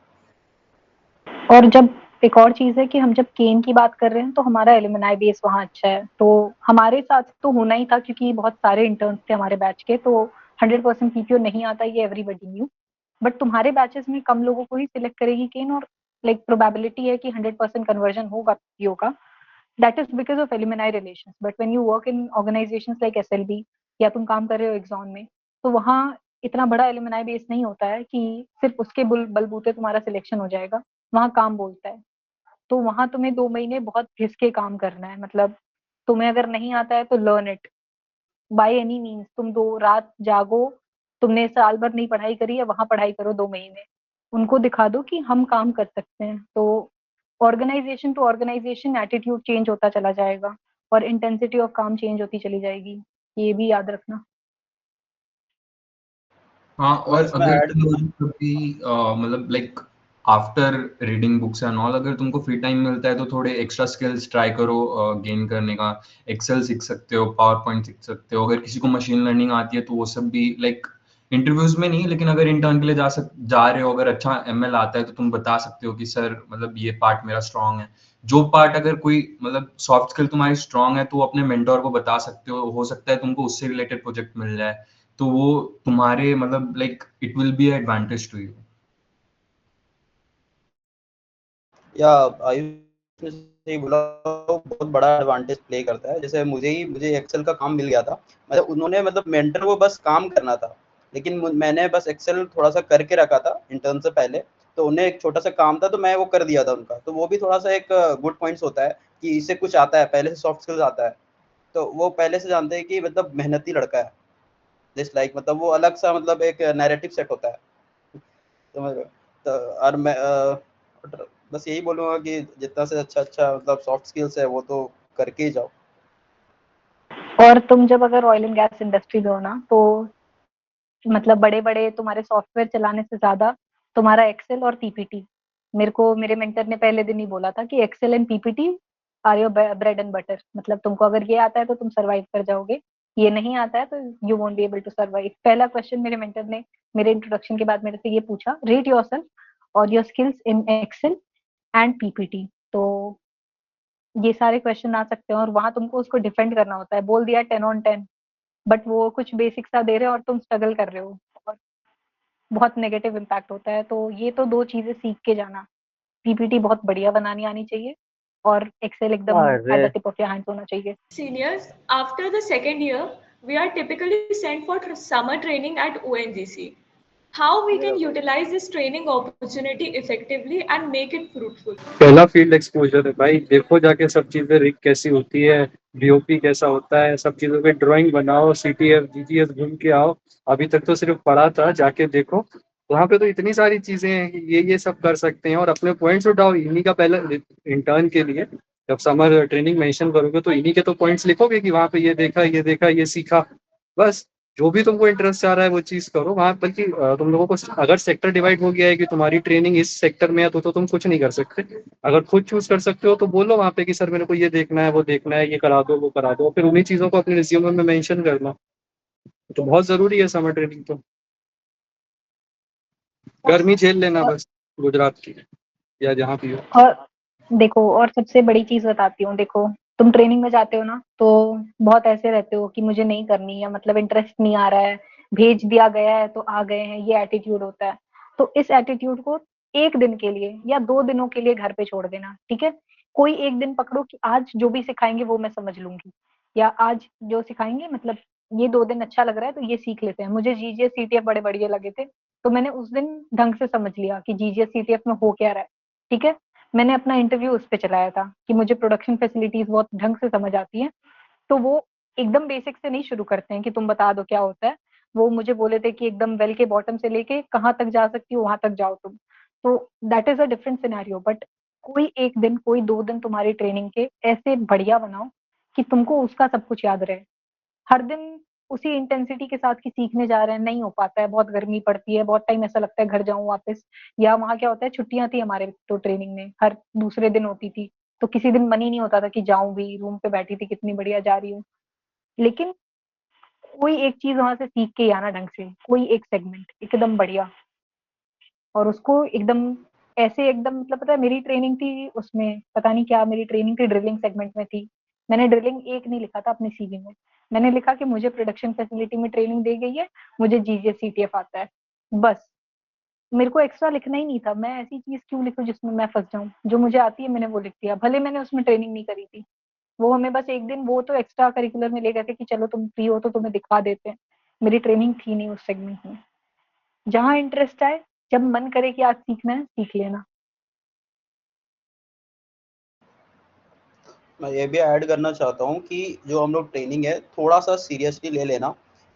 और जब एक और चीज है कि हम जब केन की बात कर रहे हैं तो हमारा एलुमनाई बेस वहाँ अच्छा है, तो हमारे साथ तो होना ही था क्योंकि बहुत सारे इंटर्न्स थे हमारे बैच के, तो 100% पीपीओ नहीं आता, ये एवरीबडी न्यू। बट तुम्हारे बैचेस में कम लोगों को ही सिलेक्ट करेगी केन, और लाइक प्रोबेबिलिटी है कि 100% कन्वर्जन होगा पीपीओ का। That is because of alumni relations. But when you work in organisations like SLB, या तुम काम कर रहे हो एग्जॉन में, तो वहाँ इतना बड़ा एलुमनाई बेस नहीं होता है कि सिर्फ उसके बलबूते तुम्हारा सिलेक्शन हो जाएगा। वहाँ काम बोलता है, तो वहां तुम्हें 2 महीने बहुत घिस के काम करना है। मतलब तुम्हें अगर नहीं आता है तो learn it by any means. तुम 2 रात जागो, तुमने साल भर नहीं पढ़ाई करी है, वहां पढ़ाई करो 2 महीने, उनको दिखा दो कि हम काम कर सकते हैं। तो organisation to organisation attitude change होता चला जाएगा और इंटेंसिटी ऑफ काम चेंज होती चली जाएगी, ये भी याद रखना। हाँ, मैं और इसमें अगर ऐड तुम लोग कभी मतलब like after reading books and all, अगर तुमको फ्री टाइम मिलता है तो थोड़े एक्स्ट्रा स्किल्स ट्राई करो गेन करने का। एक्सेल सीख सकते हो, पावर पॉइंट सीख सकते हो, अगर किसी को मशीन लर्निंग आती है तो वो सब भी लाइक इंटरव्यूज में नहीं, लेकिन अगर इंटर्न के लिए जा रहे हो, अगर अच्छा एमएल आता है तो तुम बता सकते हो कि सर मतलब ये पार्ट मेरा स्ट्रांग है। जो पार्ट अगर कोई मतलब सॉफ्ट स्किल तुम्हारी स्ट्रांग है तो वो अपने मेंटोर को बता सकते हो सकता है तुमको उससे रिलेटेड प्रोजेक्ट मिल जाए, तो वो तुम्हारे मतलब like it will be advantage to you. या आयुष ने सही बोला, वो बहुत बड़ा एडवांटेज प्ले करता है। जैसे मुझे एक्सेल का काम मिल गया था, मतलब उन्होंने, मतलब मेंटर को बस काम करना था, लेकिन मैंने बस एक्सेल थोड़ा सा करके रखा था इंटर्न से पहले, तो उन्हें एक छोटा सा काम था तो मैं वो कर दिया था उनका। तो वो भी थोड़ा सा एक गुड पॉइंट्स होता है कि इसे कुछ आता है, पहले से सॉफ्ट स्किल्स आता है, तो वो पहले से जानते हैं कि मतलब मेहनती लड़का है, जस्ट लाइक, मतलब वो अलग सा, मतलब एक नैरेटिव सेट होता है। समझ रहे हो? तो और मैं बस यही बोलूँगा कि जितना से अच्छा मतलब सॉफ्ट स्किल्स है वो तो करके ही जाओ। और तुम जब अगर ऑयल एंड गैस इंडस्ट्री में हो ना, तो मतलब बड़े बड़े तुम्हारे सॉफ्टवेयर चलाने से ज्यादा तुम्हारा एक्सेल और पीपीटी। मेरे को मेरे मेंटर ने पहले दिन ही बोला था कि Excel and PPT are your bread and butter. मतलब तुमको अगर ये आता है तो तुम सरवाइव कर जाओगे, ये नहीं आता है तो you won't be able to survive. पहला क्वेश्चन मेरे मेंटर ने मेरे इंट्रोडक्शन के बाद मेरे से ये पूछा, रेट योरसेल्फ और your skills in Excel and PPT. तो ये सारे क्वेश्चन आ सकते हैं और वहां तुमको उसको डिफेंड करना होता है। बोल दिया 10 on 10, बट वो कुछ बेसिक सा दे रहे हो और तुम स्ट्रगल कर रहे हो, और बहुत नेगेटिव इम्पैक्ट होता है। तो ये तो 2 चीजें सीख के जाना, पीपीटी बहुत बढ़िया बनानी आनी चाहिए और एक्सेल एकदम एट अरे the tip of your hands होना चाहिए। Seniors, after the second year, we are typically sent for summer training at ONGC. How we can utilize this training opportunity effectively and make it fruitful? पहला field exposure है भाई, देखो जाके सब चीजें, rig कैसी होती है, बीओपी कैसा होता है, सब चीजों पे ड्राइंग बनाओ, सीटीएफ जीटीएस घूम के आओ। अभी तक तो सिर्फ पढ़ा था, जाके देखो वहां पे तो इतनी सारी चीजें हैं कि ये सब कर सकते हैं। और अपने पॉइंट्स उठाओ इन्हीं का। पहले इंटर्न के लिए जब समर ट्रेनिंग मेंशन करोगे तो इन्हीं के तो पॉइंट्स लिखोगे कि वहां पे ये देखा ये सीखा। बस जो भी तुमको इंटरेस्ट आ रहा है वो चीज करो वहां। बल्कि तुम लोगों को अगर सेक्टर डिवाइड हो गया है कि तुम्हारी ट्रेनिंग इस सेक्टर में है तो तुम कुछ नहीं कर सकते। अगर खुद चूज कर सकते हो तो बोलो वहां पे कि सर मेरे को ये देखना है वो देखना है, ये करा दो वो करा दो, फिर उन्हीं चीजों को अपने रिज्यूमे में मेंशन करना। तो बहुत जरूरी है समर ट्रेनिंग तो। गर्मी झेल लेना और बस, गुजरात की या जहाँ भी हो। और देखो, और सबसे बड़ी चीज बताती हूँ। देखो, तुम ट्रेनिंग में जाते हो ना, तो बहुत ऐसे रहते हो कि मुझे नहीं करनी है, मतलब इंटरेस्ट नहीं आ रहा है, भेज दिया गया है तो आ गए हैं, ये एटीट्यूड होता है। तो इस एटीट्यूड को 1 दिन के लिए या 2 दिनों के लिए घर पे छोड़ देना, ठीक है? कोई एक दिन पकड़ो कि आज जो भी सिखाएँगे वो मैं समझ लूँगी, या आज जो सिखाएँगे मतलब ये 2 दिन अच्छा लग रहा है तो ये सीख लेते हैं। मुझे जीजीएस सीटीएफ बड़े बढ़िया लगे थे, तो मैंने उस दिन ढंग से समझ लिया कि जीजीएस सीटीएफ में हो क्या रहा है, ठीक है? मैंने अपना इंटरव्यू उस पे चलाया था कि मुझे प्रोडक्शन फैसिलिटीज़ बहुत ढंग से समझ आती हैं, तो वो एकदम बेसिक से नहीं शुरू करते हैं कि तुम बता दो क्या होता है। वो मुझे बोले थे कि एकदम वेल के बॉटम से लेके कहाँ तक जा सकती हो वहाँ तक जाओ तुम। तो that is a different scenario, but कोई 1 दिन, कोई 2 दिन तुम्हारी ट्रेनिंग के ऐसे बढ़िया बनाओ कि तुमको उसका सब कुछ याद रहे। हर दिन उसी इंटेंसिटी के साथ कि सीखने जा रहे हैं, नहीं हो पाता है, बहुत गर्मी पड़ती है, बहुत टाइम ऐसा लगता है घर जाऊँ वापस, या वहाँ क्या होता है छुट्टियाँ थी हमारे तो ट्रेनिंग में, हर दूसरे दिन होती थी, तो किसी दिन मन ही नहीं होता था कि जाऊँ भी, रूम पे बैठी थी कितनी बढ़िया जा रही हूँ। लेकिन कोई एक चीज़ वहाँ से सीख के ही आना ढंग से, कोई एक सेगमेंट एकदम बढ़िया, और उसको एकदम ऐसे एकदम मतलब पता है मेरी ट्रेनिंग थी उसमें, पता नहीं क्या मेरी ट्रेनिंग थी ड्रिलिंग सेगमेंट में थी। मैंने ड्रिलिंग 1 नहीं लिखा था अपने सीवी में। मैंने लिखा कि मुझे प्रोडक्शन फैसिलिटी में ट्रेनिंग दी गई है, मुझे जीजीएस सीटीएफ आता है। बस, मेरे को एक्स्ट्रा लिखना ही नहीं था। मैं ऐसी चीज़ क्यों लिखूँ जिसमें मैं फँस जाऊँ? जो मुझे आती है मैंने वो लिख दिया। भले मैंने उसमें ट्रेनिंग नहीं करी थी। वो हमें बस 1 दिन वो तो एक्स्ट्रा करिकुलर में ले गए थे कि चलो तुम फ्री हो तो तुम्हें दिखा देते हैं। मेरी ट्रेनिंग थी नहीं उस सेगमेंट में। जहाँ इंटरेस्ट आए, जब मन करे कि आज सीखना है, सीख लेना। मैं ये भी ऐड करना चाहता हूँ कि जो हम लोग ट्रेनिंग है थोड़ा सा सीरियसली ले लेना,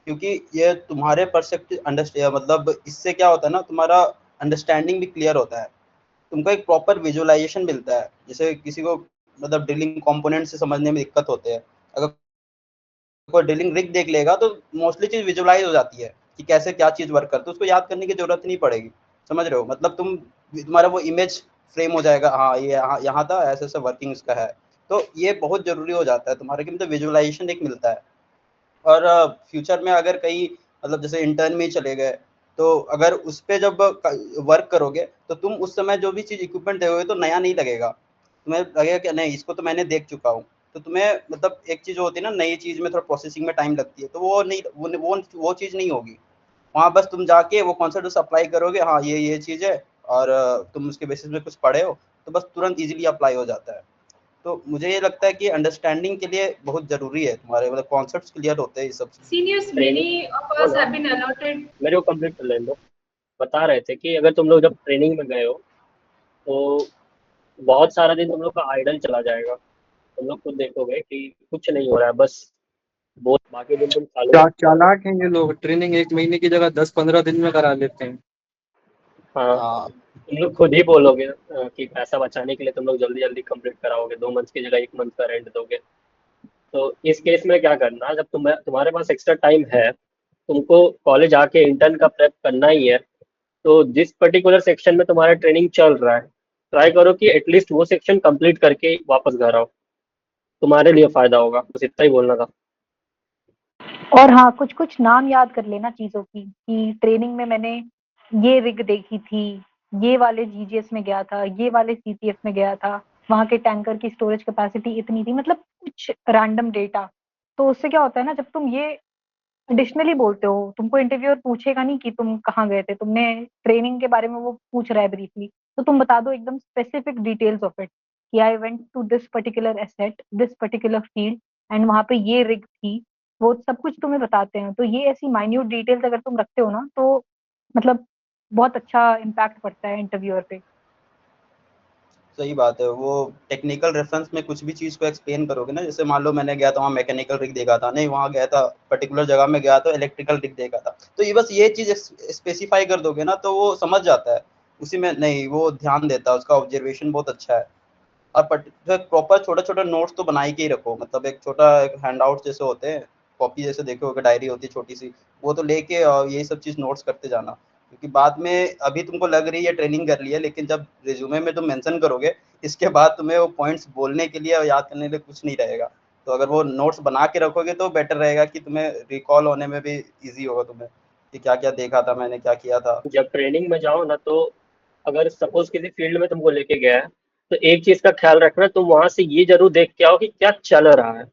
क्योंकि ये तुम्हारे परसेप्टिव मतलब इससे क्या होता है ना, तुम्हारा अंडरस्टैंडिंग भी क्लियर होता है, तुमको एक प्रॉपर विजुअलाइजेशन मिलता है। जैसे किसी को मतलब ड्रिलिंग कंपोनेंट से समझने में दिक्कत होते हैं, अगर कोई ड्रिलिंग रिग देख लेगा तो मोस्टली चीज़ विजुअलाइज हो जाती है कि कैसे क्या चीज़ वर्क करती है, उसको याद करने की जरूरत नहीं पड़ेगी। समझ रहे हो, मतलब तुम्हारा वो इमेज फ्रेम हो जाएगा, हाँ ये यहाँ यहाँ था, ऐसे ऐसे वर्किंग इसका है। तो ये बहुत जरूरी हो जाता है तुम्हारे कि मतलब विजुअलाइजेशन एक मिलता है। और फ्यूचर में अगर कहीं मतलब जैसे इंटर्न में ही चले गए, तो अगर उस पे जब वर्क करोगे तो तुम उस समय जो भी चीज़ इक्विपमेंट देखोगे तो नया नहीं लगेगा, तुम्हें लगेगा कि नहीं इसको तो मैंने देख चुका हूँ। तो तुम्हें मतलब एक चीज़ होती है ना, नई चीज़ में थोड़ा प्रोसेसिंग में टाइम लगती है, तो वो नहीं, वो चीज़ नहीं होगी वहाँ। बस तुम जाके वो कॉन्सेप्ट बस अप्लाई करोगे, हाँ ये चीज़ है, और तुम उसके बेसिस में कुछ पढ़े हो तो बस तुरंत इजीली अप्लाई हो जाता है। तो मुझे ये लगता है कि अंडरस्टैंडिंग के लिए बहुत ज़रूरी है, तुम्हारे मतलब कॉन्सेप्ट्स क्लियर होते हैं ये सब चीज़। Seniors, ट्रेनिंग many of हो us ना, have been allotted. मेरे को कंप्लीट कर लेने दो। बता रहे थे कि अगर तुम लोग जब ट्रेनिंग में गए हो तो बहुत सारा दिन तुम लोग का आइडल चला जाएगा। तुम लोग खुद देखोगे कि कुछ नहीं हो रहा है, बस बहुत बाकी दिन तुम चालू क्या रखते हो। चालाक हैं ये लोग, ट्रेनिंग 1 महीने की जगह 10-15 दिन में करा लेते हैं। हाँ, हाँ, तुम लोग खुद ही बोलोगे कि पैसा बचाने के लिए तुम लोग जल्दी जल्दी कंप्लीट कराओगे, 2 मंथ की जगह 1 मंथ का रेंट दोगे। तो इस केस में क्या करना, जब तुम्हारे पास एक्स्ट्रा टाइम है, तुमको कॉलेज आके इंटर्न का प्रेप करना ही है, तो जिस पर्टिकुलर सेक्शन में तुम्हारा ट्रेनिंग चल रहा है, ट्राई करो कि एटलीस्ट वो सेक्शन कंप्लीट करके वापस घर आओ, तुम्हारे लिए फायदा होगा। बस इतना ही बोलना था। और हाँ, कुछ-कुछ नाम याद कर लेना चीज़ों की, कि ट्रेनिंग में मैंने ये रिग देखी थी, ये वाले जीजीएस में गया था, ये वाले सीटीएफ में गया था, वहाँ के टैंकर की स्टोरेज कैपेसिटी इतनी थी, मतलब कुछ रैंडम डेटा। तो उससे क्या होता है ना, जब तुम ये एडिशनली बोलते हो, तुमको इंटरव्यूअर पूछेगा नहीं कि तुम कहाँ गए थे, तुमने ट्रेनिंग के बारे में वो पूछ रहा है ब्रीफली, तो तुम बता दो एकदम स्पेसिफिक डिटेल्स ऑफ इट कि I went to this particular asset, this particular field and वहाँ पे ये रिग थी, वो सब कुछ तुम्हें बताते हैं। तो ये ऐसी माइन्यूट डिटेल्स अगर तुम रखते हो ना, तो मतलब बहुत अच्छा इम्पैक्ट पड़ता है इंटरव्यूअर पे। सही बात है। वो टेक्निकल रेफरेंस में कुछ भी चीज़ को एक्सप्लेन करोगे ना, जैसे मान लो मैंने गया था वहाँ मैकेनिकल रिग देखा था, नहीं वहाँ गया था पर्टिकुलर जगह में गया तो इलेक्ट्रिकल रिग देखा था, तो ये बस ये चीज़ स्पेसिफाई कर दोगे ना तो वो समझ जाता है उसी में, नहीं वो ध्यान देता है, उसका ऑब्जर्वेशन बहुत अच्छा है। और प्रॉपर छोटा छोटा नोट्स तो बना के ही रखो, मतलब एक छोटा एक हैंड आउट जैसे होते हैं, कॉपी जैसे देखे होगे, डायरी होती है छोटी सी, वो तो लेके और यही सब चीज़ नोट्स करते जाना, क्योंकि बाद में अभी तुमको लग रही है ट्रेनिंग कर ली है, लेकिन जब रिज्यूमे में तुम मेंशन करोगे इसके बाद तुम्हें वो पॉइंट्स बोलने के लिए और याद करने के लिए कुछ नहीं रहेगा। तो अगर वो नोट्स बना के रखोगे तो बेटर रहेगा कि तुम्हें रिकॉल होने में भी ईजी होगा तुम्हें, कि क्या क्या देखा था मैंने, क्या किया था। जब ट्रेनिंग में जाओ ना, तो अगर सपोज किसी फील्ड में तुमको लेके गया है, तो एक चीज का ख्याल रखना, तुम वहां से ये जरूर देख के आओ कि क्या चल रहा है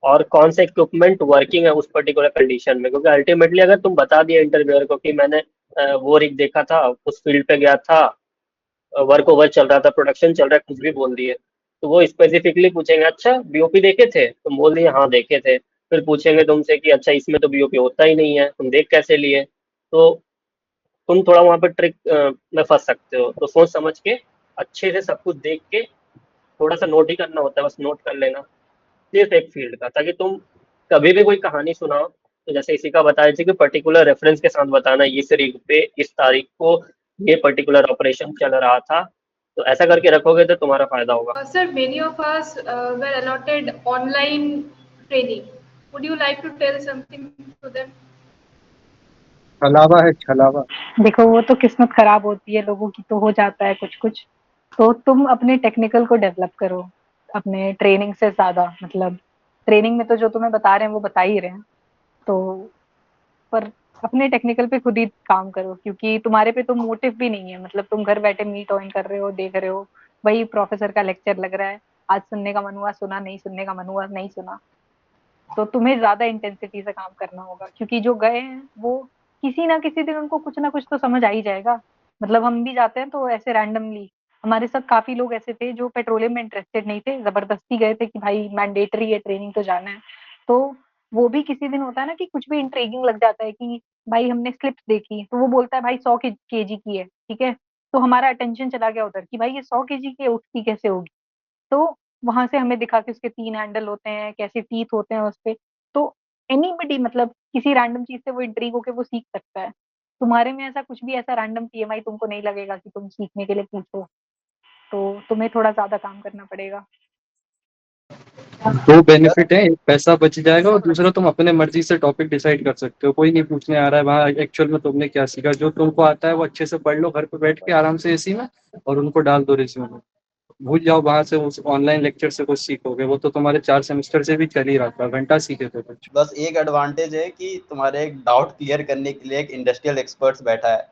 और कौन सा इक्विपमेंट वर्किंग है उस पर्टिकुलर कंडीशन में। क्योंकि अल्टीमेटली अगर तुम बता दिए इंटरव्यूअर को कि मैंने वो रिग देखा था, उस फील्ड पे गया था, वर्क ओवर चल रहा था, प्रोडक्शन चल रहा है, कुछ भी बोल दिए तो वो स्पेसिफिकली पूछेंगे अच्छा बीओपी देखे थे, तुम बोल दिए हाँ देखे थे, फिर पूछेंगे तुमसे कि अच्छा इसमें तो बीओपी होता ही नहीं है, तुम देख कैसे लिए। तो तुम थोड़ा वहां पे ट्रिक में फंस सकते हो, तो सोच समझ के अच्छे से सब कुछ देख के थोड़ा सा नोट ही करना होता है, बस नोट कर लेना सिर्फ एक फील्ड का, ताकि तुम कभी भी कोई कहानी सुनाओ तो जैसे इसी का बताया थी कि पर्टिकुलर रेफरेंस के साथ बताना, इस रीग पे इस तारीख को ये पर्टिकुलर ऑपरेशन चल रहा था, तो ऐसा करके रखोगे तो तुम्हारा फायदा होगा। Sir, many of us were allotted online training. Would you like to tell something to them? छलावा है छलावा। देखो वो तो किस्मत खराब होती है लोगों की, तो हो जाता है कुछ कुछ। तो तुम अपने टेक्निकल को डेवलप करो अपने ट्रेनिंग से ज्यादा, मतलब ट्रेनिंग में तो जो तुम्हें बता रहे हैं वो बता ही रहे हैं, तो पर अपने टेक्निकल पे खुद ही काम करो, क्योंकि तुम्हारे पे तो मोटिव भी नहीं है, मतलब तुम घर बैठे मीट ऑन कर रहे हो, देख रहे हो वही प्रोफेसर का लेक्चर लग रहा है, आज सुनने का मन हुआ सुना, नहीं सुनने का मन हुआ नहीं सुना। तो तुम्हें ज्यादा इंटेंसिटी से काम करना होगा, क्योंकि जो गए हैं वो किसी ना किसी दिन उनको कुछ ना कुछ तो समझ आ ही जाएगा। मतलब हम भी जाते हैं तो ऐसे रैंडमली, हमारे साथ काफी लोग ऐसे थे जो पेट्रोलियम में इंटरेस्टेड नहीं थे, जबरदस्ती गए थे कि भाई मैंडेटरी है ट्रेनिंग तो जाना है। तो वो भी किसी दिन होता है ना कि कुछ भी इंट्रीगिंग लग जाता है कि भाई हमने स्लिप्स देखी, तो वो बोलता है भाई 100 केजी की है, ठीक है, तो हमारा अटेंशन चला गया उधर कि भाई ये 100 केजी की है, उठती कैसे होगी। तो वहां से हमें दिखा कि उसके 3 हैंडल होते हैं, कैसे टीथ होते हैं उसपे। तो एनीबडी मतलब किसी रैंडम चीज से वो इंट्रीग होके वो सीख सकता है। तुम्हारे में ऐसा कुछ भी ऐसा रैंडम पीएमआई तुमको नहीं लगेगा कि तुम सीखने के लिए पूछो, तो तुम्हें थोड़ा ज्यादा काम करना पड़ेगा। दो बेनिफिट है, एक पैसा बच जाएगा और दूसरा तुम अपने मर्जी से टॉपिक डिसाइड कर सकते हो, कोई नहीं पूछने आ रहा है वहाँ एक्चुअल में तुमने क्या सीखा, जो तुमको आता है वो अच्छे से पढ़ लो घर पे बैठ के आराम से एसी में, और उनको डाल दो रिज्यूमे में। भूल जाओ वहां से उस ऑनलाइन लेक्चर से कुछ सीखोगे, वो तो तुम्हारे 4 सेमेस्टर से भी चल ही रहा था, घंटा सीखे थे कुछ। बस एक एडवांटेज है कि तुम्हारे एक डाउट क्लियर करने के लिए एक इंडस्ट्रियल एक्सपर्ट्स बैठा है।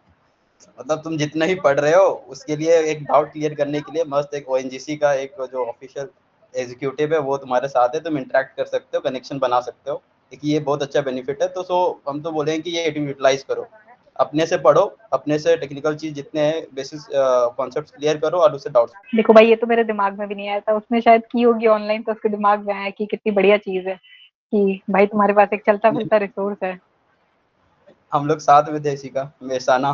मतलब तुम जितना ही पढ़ रहे हो उसके लिए एक डाउट क्लियर करने के लिए मस्त एक ओएनजीसी का एक जो ऑफिशियल एग्जीक्यूटिव है वो तुम्हारे साथ है, तुम इंटरेक्ट कर सकते हो, कनेक्शन बना सकते हो। देखिए ये बहुत अच्छा बेनिफिट है। तो हम तो बोलेंगे कि ये यूटिलाइज करो, अपने से पढ़ो, अपने से टेक्निकल चीज जितने हैं बेसिस कॉन्सेप्ट्स क्लियर करो और उससे डाउट्स। देखो भाई ये तो मेरे दिमाग में भी नहीं आया था, उसने शायद की होगी ऑनलाइन तो उसके दिमाग में आया कि कितनी बढ़िया चीज है कि भाई तुम्हारे पास एक चलता फिरता रिसोर्स है। हम लोग साथ में थे इसी का मेहसाना।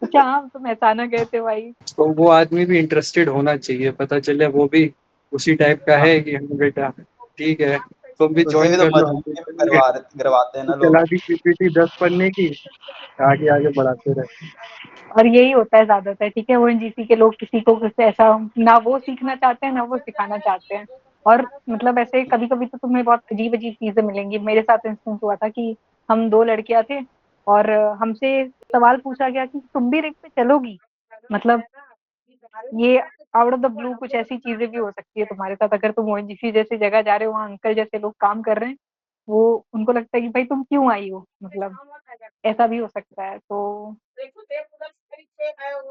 तो क्या हम तुम एहसाना गए थे भाई? तो वो आदमी भी इंटरेस्टेड होना चाहिए, पता चले वो भी उसी टाइप का है कि हाँ बेटा ठीक है तुम भी उसे ज्वाइन भी तो कर लो, हम भी मजबूरी में करेंगे। करवाते हैं ना चला लोग। दी पीपीटी 10 पन्ने की, आगे आगे बढ़ाते रहे। और यही होता है ज्यादातर, ठीक है, ओएनजीसी के लोग किसी को कुछ ऐसा ना वो सीखना चाहते हैं ना वो सिखाना चाहते हैं। और मतलब ऐसे कभी कभी तो तुम्हें बहुत अजीब अजीब चीजें मिलेंगी। मेरे साथ इंस्टेंस हुआ था कि हम दो लड़कियां थे और हमसे सवाल पूछा गया कि तुम भी रिग पे चलोगी। मतलब ये आउट ऑफ द ब्लू कुछ ऐसी चीजें भी हो सकती है तुम्हारे साथ, अगर तुम ओएनजीसी जैसी जगह जा रहे हो, वहाँ अंकल जैसे लोग काम कर रहे हैं, वो उनको लगता है कि भाई तुम क्यों आई हो, मतलब ऐसा भी हो सकता है। तो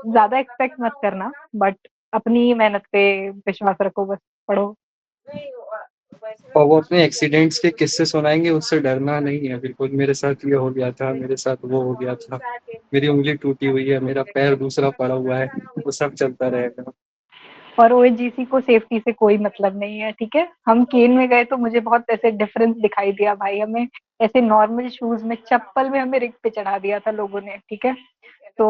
ज्यादा एक्सपेक्ट मत करना, बट अपनी मेहनत पे विश्वास रखो, बस पढ़ो। और वो अपने एक्सीडेंट्स के किस्से सुनाएंगे, उससे डरना नहीं है बिल्कुल, मेरे साथ ये हो गया था, मेरे साथ वो हो गया था, मेरी उंगली टूटी हुई है, मेरा पैर दूसरा पड़ा हुआ है, वो सब चलता रहेगा। और ओएनजीसी को सेफ्टी से कोई मतलब नहीं है, ठीक है। हम केन में गए तो मुझे बहुत ऐसे डिफरेंस दिखाई दिया भाई, हमें ऐसे नॉर्मल शूज में चप्पल में हमें रिग पे चढ़ा दिया था लोगों ने, ठीक है। तो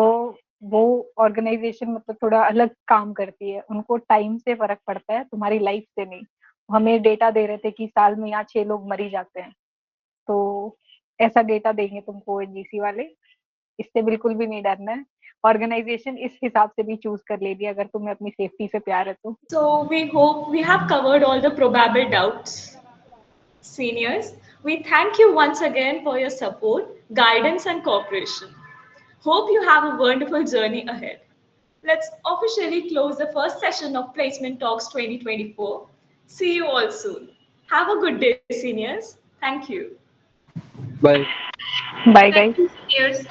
वो ऑर्गेनाइजेशन मतलब थोड़ा अलग काम करती है, उनको टाइम से फर्क पड़ता है, तुम्हारी लाइफ से नहीं। हमें डेटा दे रहे थे कि साल में यहाँ 6 लोग मर ही जाते हैं, तो ऐसा डेटा देंगे तुमको ओएनजीसी वाले, इससे बिल्कुल भी नहीं डरना है। ऑर्गेनाइजेशन इस हिसाब से भी चूज कर लेगी अगर तुम्हें अपनी सेफ्टी से प्यार है तो। So we hope we have covered all the probable doubts. Seniors, we thank you once again for your support, guidance, and cooperation. Hope you have a wonderful journey ahead. Let's officially close the first session of Placement Talks 2024. See you all soon. Have a good day, seniors. Thank you. Bye. Bye Thank guys. you, seniors.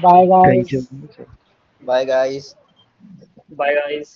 Bye Thank guys. you. Bye guys. Bye guys.